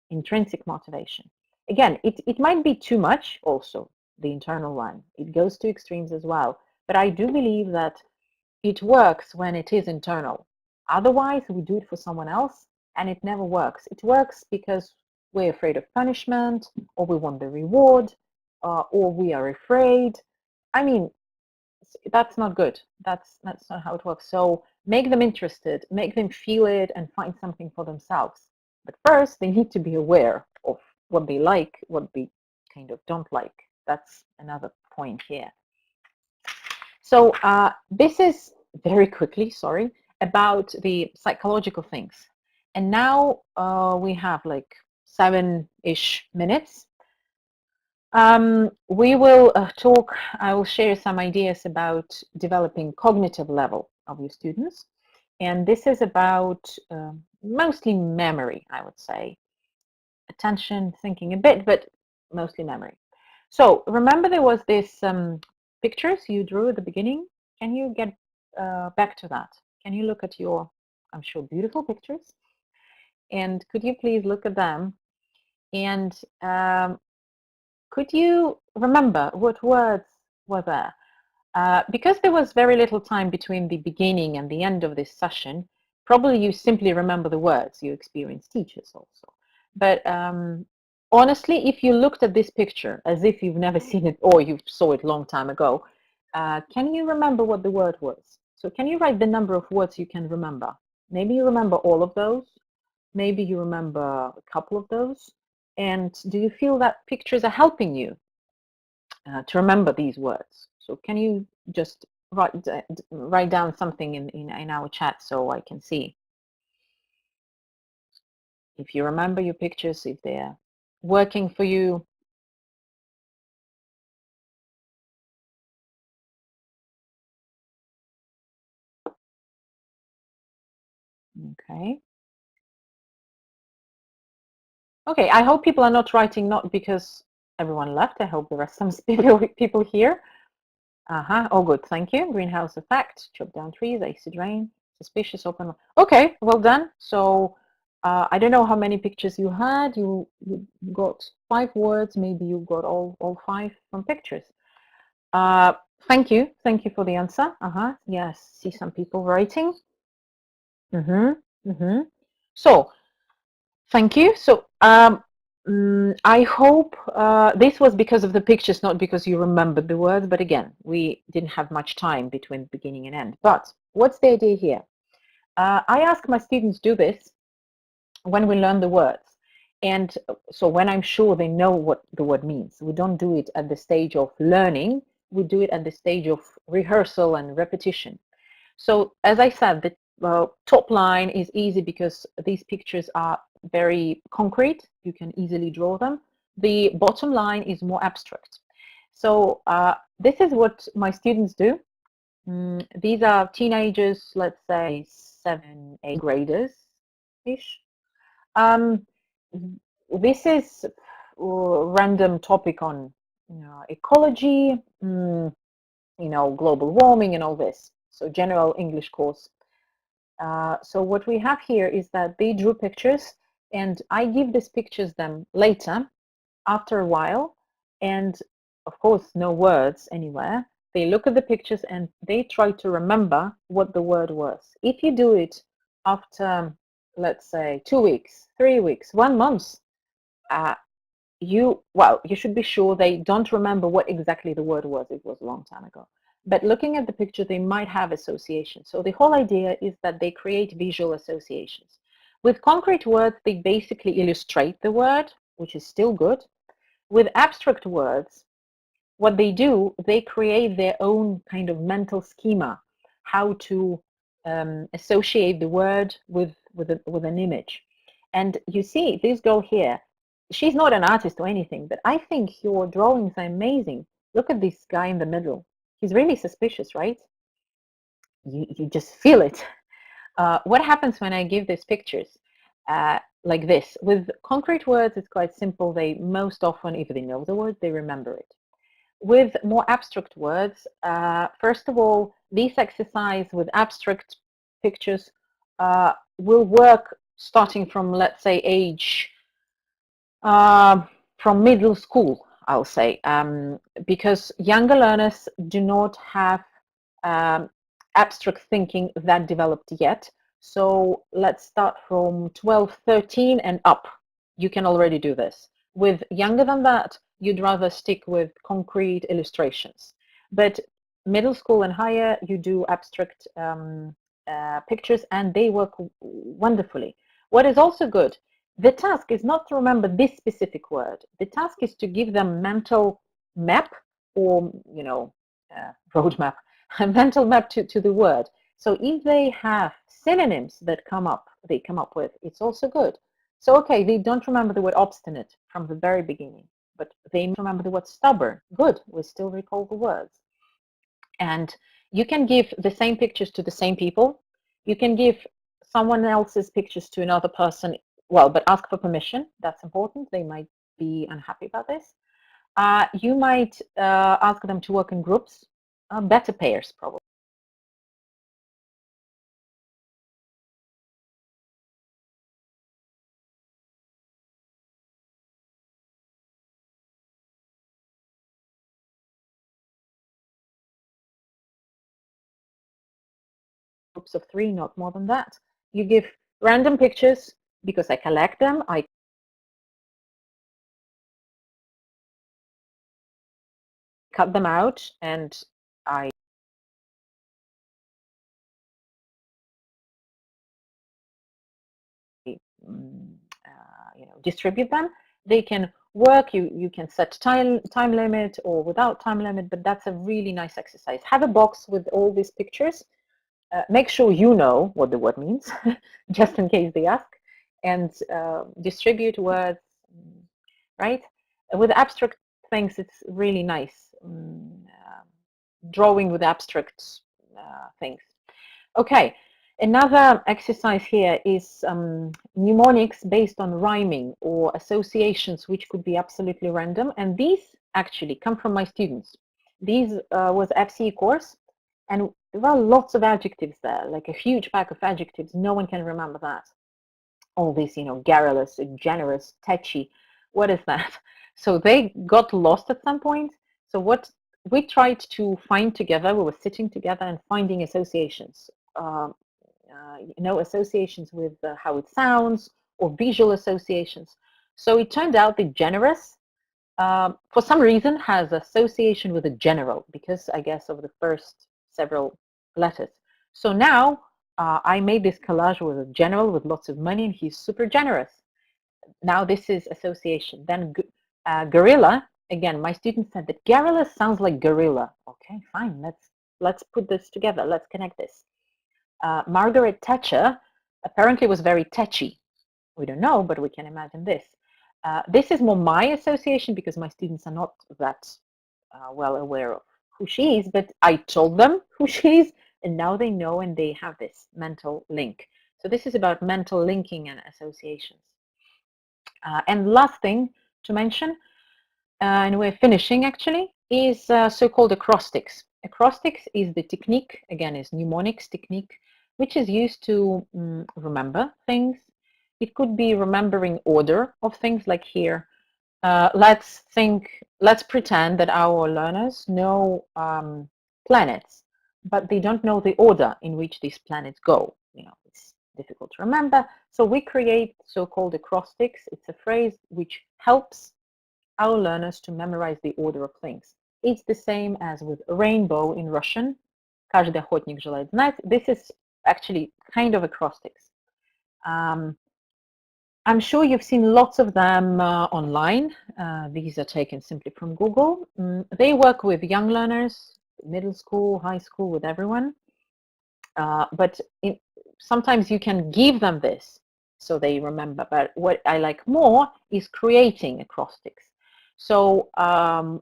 Speaker 1: Intrinsic motivation. Again, it might be too much also, the internal one. It goes to extremes as well. But I do believe that it works when it is internal. Otherwise, we do it for someone else and it never works. It works because we're afraid of punishment, or we want the reward, or we are afraid. I mean, that's not good. That's not how it works. So make them interested, make them feel it, and find something for themselves. But first, they need to be aware of what they like, what they kind of don't like. That's another point here. So this is very quickly, sorry, about the psychological things. And now we have like 7-ish minutes. We will talk, I will share some ideas about developing cognitive level of your students. And this is about mostly memory, I would say. Attention, thinking a bit, but mostly memory. So remember there was this pictures you drew at the beginning? Can you get back to that. Can you look at your, I'm sure, beautiful pictures? And could you please look at them? And could you remember what words were there? Because there was very little time between the beginning and the end of this session, probably you simply remember the words. You experienced teachers also. But honestly, if you looked at this picture as if you've never seen it or you saw it a long time ago, can you remember what the word was? So can you write the number of words you can remember? Maybe you remember all of those. Maybe you remember a couple of those. And do you feel that pictures are helping you to remember these words? So can you just write down something in our chat so I can see if you remember your pictures, if they're working for you. Okay. Okay, I hope people are not writing not because everyone left. I hope there are some people here. Oh, good. Thank you. Greenhouse effect, chop down trees, acid rain, suspicious open. Okay, well done. So I don't know how many pictures you had. You got 5 words. Maybe you got all 5 from pictures. Thank you. Thank you for the answer. Yes, see some people writing. So thank you. So I hope this was because of the pictures, not because you remembered the words. But again, we didn't have much time between beginning and end. But what's the idea here? I ask my students do this when we learn the words. And so when I'm sure they know what the word means, we don't do it at the stage of learning. We do it at the stage of rehearsal and repetition. So as I said, the top line is easy because these pictures are very concrete. You can easily draw them. The bottom line is more abstract. So this is what my students do. These are teenagers, let's say 7, 8 graders-ish. This is a random topic on ecology, global warming and all this. So general English course. So what we have here is that they drew pictures and I give these pictures them later, after a while, and of course no words anywhere. They look at the pictures and they try to remember what the word was. If you do it after, let's say, 2 weeks, 3 weeks, 1 month, you should be sure they don't remember what exactly the word was. It was a long time ago. But looking at the picture, they might have associations. So the whole idea is that they create visual associations. With concrete words, they basically illustrate the word, which is still good. With abstract words, what they do, they create their own kind of mental schema, how to associate the word with an image. And you see, this girl here, she's not an artist or anything, but I think your drawings are amazing. Look at this guy in the middle. He's really suspicious, right? You just feel it. What happens when I give these pictures like this? With concrete words, it's quite simple. They most often, if they know the word, they remember it. With more abstract words, first of all, this exercise with abstract pictures will work starting from, let's say, age from middle school, I'll say, because younger learners do not have abstract thinking that developed yet. So let's start from 12, 13 and up. You can already do this. With younger than that, you'd rather stick with concrete illustrations. But middle school and higher, you do abstract pictures and they work wonderfully. What is also good, the task is not to remember this specific word. The task is to give them mental map or, roadmap, a mental map to the word. So if they have synonyms that they come up with, it's also good. So, okay, they don't remember the word obstinate from the very beginning, but they remember the word stubborn. Good, we still recall the words. And you can give the same pictures to the same people. You can give someone else's pictures to another person, but ask for permission. That's important. They might be unhappy about this. You might ask them to work in groups, better pairs probably. groups of 3, not more than that. You give random pictures because I collect them. I cut them out and I distribute them. They can work. You can set time limit or without time limit, but that's a really nice exercise. Have a box with all these pictures. Make sure you know what the word means, just in case they ask, and distribute words, right? With abstract things, it's really nice. Drawing with abstract things. Okay, another exercise here is mnemonics based on rhyming or associations, which could be absolutely random. And these actually come from my students. These was FCE course, and there are lots of adjectives there, like a huge pack of adjectives. No one can remember that. All these, garrulous, generous, tetchy. What is that? So they got lost at some point. So what we tried to find together, we were sitting together and finding associations. Associations with how it sounds or visual associations. So it turned out that generous, for some reason, has association with a general, because I guess of the first several letters. So now I made this collage with a general with lots of money, and he's super generous. Now this is association. Then gorilla, again, my student said that garrulous sounds like gorilla. Okay, fine, let's put this together. Let's connect this. Margaret Thatcher apparently was very tetchy. We don't know, but we can imagine this. This is more my association because my students are not that well aware of who she is, but I told them who she is, and now they know and they have this mental link. So this is about mental linking and associations. And last thing to mention, and we're finishing actually, is so-called acrostics. Acrostics is the technique, again, is mnemonics technique, which is used to remember things. It could be remembering order of things, like here. Let's pretend that our learners know planets, but they don't know the order in which these planets go. It's difficult to remember. So we create so-called acrostics. It's a phrase which helps our learners to memorize the order of things. It's the same as with rainbow in Russian. Каждый охотник желает знать. This is actually kind of acrostics. I'm sure you've seen lots of them online. These are taken simply from Google. They work with young learners, middle school, high school, with everyone. But sometimes you can give them this so they remember. But what I like more is creating acrostics. So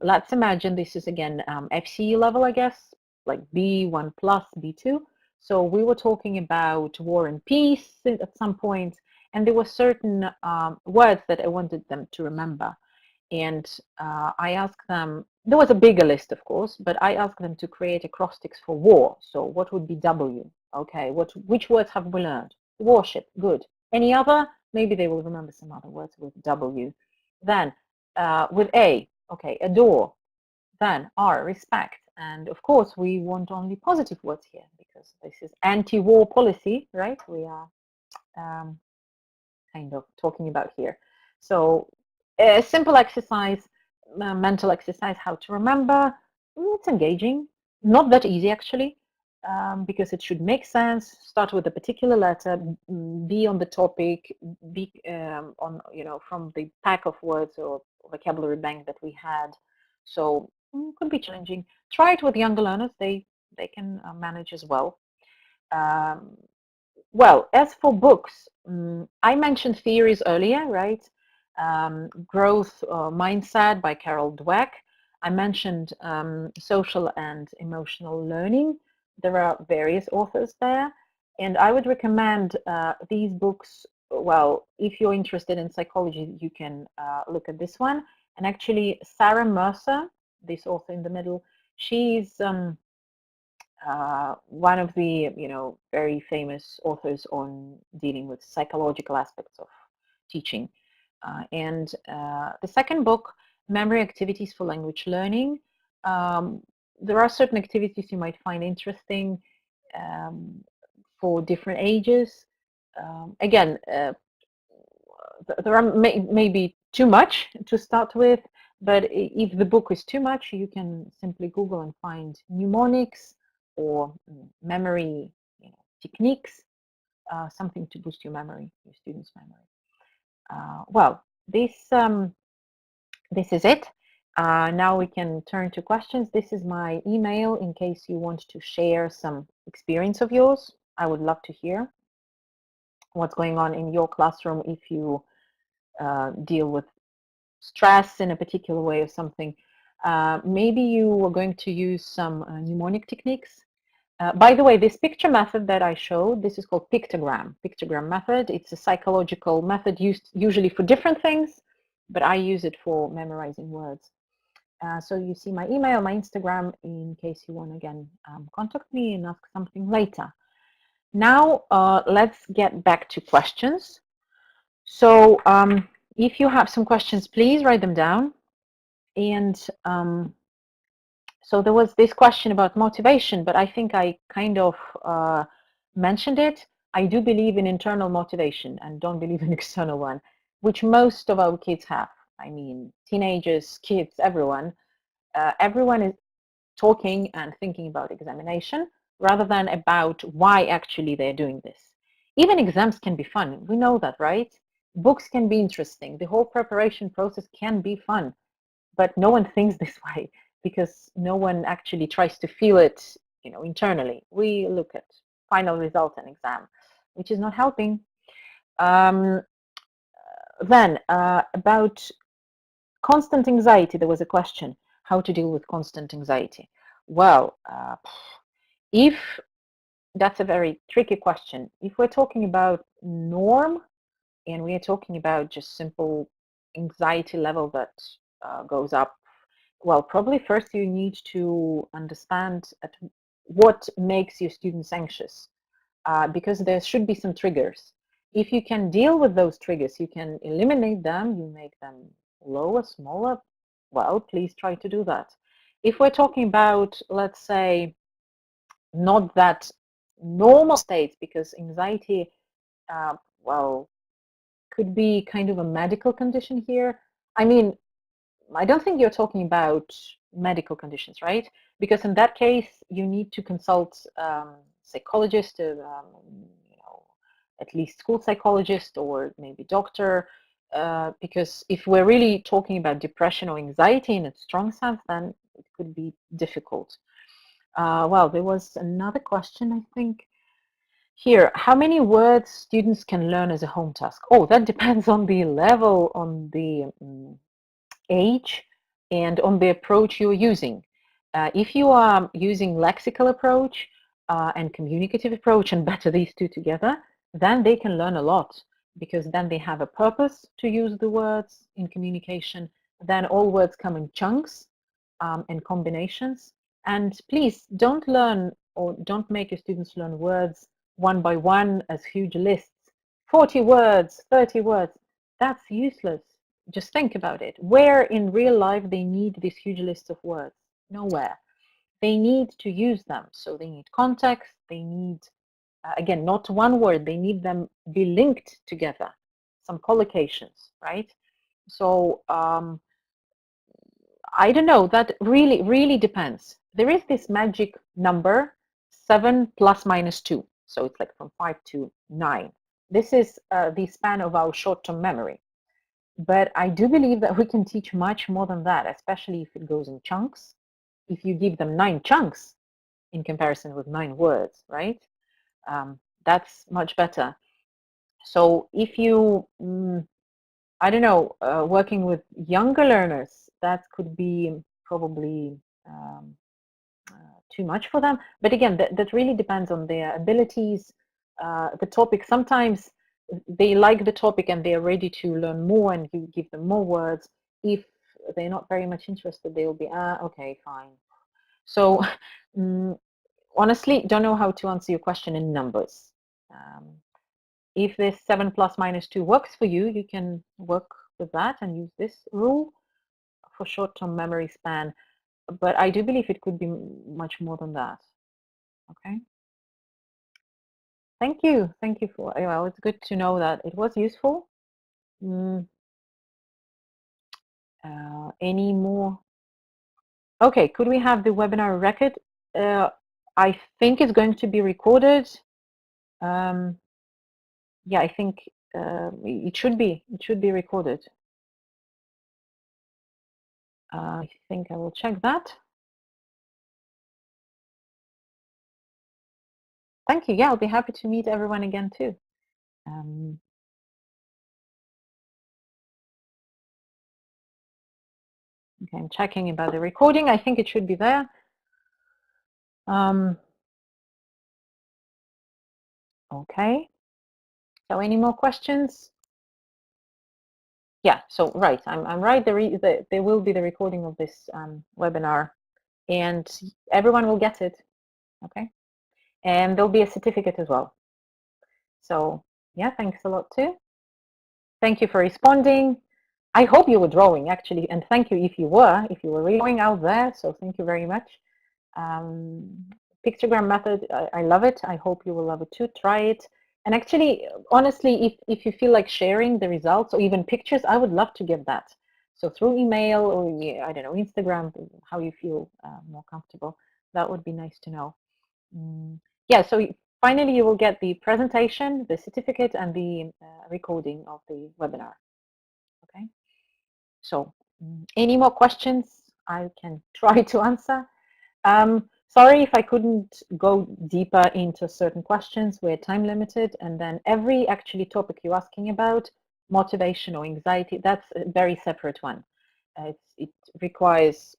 Speaker 1: let's imagine this is, again, FCE level, I guess, like B1 plus, B2. So we were talking about war and peace at some point. And there were certain words that I wanted them to remember. And I asked them, there was a bigger list, of course, but I asked them to create acrostics for war. So what would be W? Okay, which words have we learned? Warship, good. Any other? Maybe they will remember some other words with W. Then with A, okay, adore. Then R, respect. And of course, we want only positive words here because this is anti-war policy, right? We are kind of talking about here. So a simple exercise, mental exercise, how to remember. It's engaging, not that easy actually, because it should make sense. Start with a particular letter, be on the topic, be on, from the pack of words or vocabulary bank that we had. So it could be challenging. Try it with younger learners. They can manage as well. Well, as for books, I mentioned theories earlier, right? Growth Mindset by Carol Dweck. I mentioned social and emotional learning. There are various authors there, and I would recommend these books. Well, if you're interested in psychology, you can look at this one. And actually, Sarah Mercer, this author in the middle, she's one of the very famous authors on dealing with psychological aspects of teaching. And the second book, Memory Activities for Language Learning. There are certain activities you might find interesting. for different ages. Again, there are maybe too much to start with, but if the book is too much, you can simply Google and find mnemonics or memory techniques, something to boost your memory, your students' memory. Well, this is it. Now we can turn to questions. This is my email in case you want to share some experience of yours. I would love to hear what's going on in your classroom if you deal with stress in a particular way or something. Maybe you are going to use some mnemonic techniques. By the way, this picture method that I showed, this is called pictogram method. It's a psychological method used usually for different things, but I use it for memorizing words. So you see my email, my Instagram, in case you want to, again, contact me and ask something later. Now, let's get back to questions. So if you have some questions, please write them down. And so there was this question about motivation, but I think I kind of mentioned it. I do believe in internal motivation and don't believe in external one, which most of our kids have. I mean, teenagers, kids, everyone. Everyone is talking and thinking about examination rather than about why actually they're doing this. Even exams can be fun. We know that, right? Books can be interesting. The whole preparation process can be fun, but no one thinks this way because no one actually tries to feel it, internally. We look at final result and exam, which is not helping. Then about constant anxiety, there was a question, how to deal with constant anxiety. Well, if that's a very tricky question. If we're talking about norm and we are talking about just simple anxiety level that goes up, well, probably first you need to understand what makes your students anxious, because there should be some triggers. If you can deal with those triggers, you can eliminate them, you make them lower, smaller, well, please try to do that. If we're talking about, let's say, not that normal states, because anxiety, well, could be kind of a medical condition here. I mean, I don't think you're talking about medical conditions, right? Because in that case, you need to consult psychologist, at least school psychologist or maybe doctor, because if we're really talking about depression or anxiety in its strong sense, then it could be difficult. Well, there was another question, I think. Here, how many words students can learn as a home task? Oh, that depends on the level, on the age, and on the approach you're using. If you are using lexical approach and communicative approach and better these two together, then they can learn a lot, because then they have a purpose to use the words in communication. Then all words come in chunks and combinations. And please don't learn or don't make your students learn words one by one as huge lists. 40 words, 30 words, that's useless. Just think about it. Where in real life they need this huge list of words? Nowhere. They need to use them. So they need context. They need, again, not one word. They need them be linked together. Some collocations, right? So I don't know. That really, really depends. There is this magic number, 7 plus minus 2. So it's like from 5 to 9. This is the span of our short-term memory. But I do believe that we can teach much more than that, especially if it goes in chunks. If you give them 9 chunks in comparison with 9 words, right? That's much better. So if you, I don't know, working with younger learners, that could be probably too much for them. But again, that really depends on their abilities, the topic. Sometimes they like the topic and they're ready to learn more and you give them more words. If they're not very much interested, they will be, okay, fine. So honestly, don't know how to answer your question in numbers. If this 7 plus minus 2 works for you, you can work with that and use this rule for short-term memory span. But I do believe it could be much more than that. Okay. Thank you for, well, it's good to know that it was useful. Any more? Okay, could we have the webinar record? I think it's going to be recorded. Yeah, I think it should be recorded. I think I will check that. Thank you. Yeah, I'll be happy to meet everyone again too. Okay, I'm checking about the recording. I think it should be there. Okay. So any more questions? Yeah, so right, I'm right. There will be the recording of this webinar, and everyone will get it. Okay, and there'll be a certificate as well. So yeah, thanks a lot too. Thank you for responding. I hope you were drawing actually, and thank you if you were really going out there. So thank you very much. Pictogram method, I love it. I hope you will love it too. Try it. And actually, honestly, if you feel like sharing the results or even pictures, I would love to give that. So through email or, I don't know, Instagram, how you feel more comfortable. That would be nice to know. Yeah, so finally you will get the presentation, the certificate, and the recording of the webinar. Okay, so any more questions I can try to answer. Sorry if I couldn't go deeper into certain questions. We're time limited, and then every actually topic you're asking about, motivation or anxiety, that's a very separate one. It requires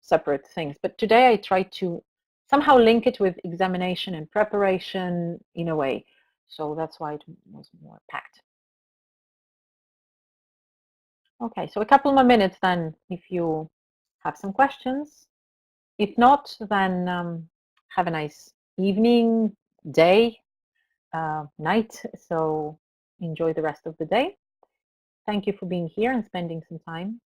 Speaker 1: separate things. But today I tried to somehow link it with examination and preparation in a way. So that's why it was more packed. Okay, so a couple more minutes then if you have some questions. If not, then have a nice evening, day, night. So enjoy the rest of the day. Thank you for being here and spending some time.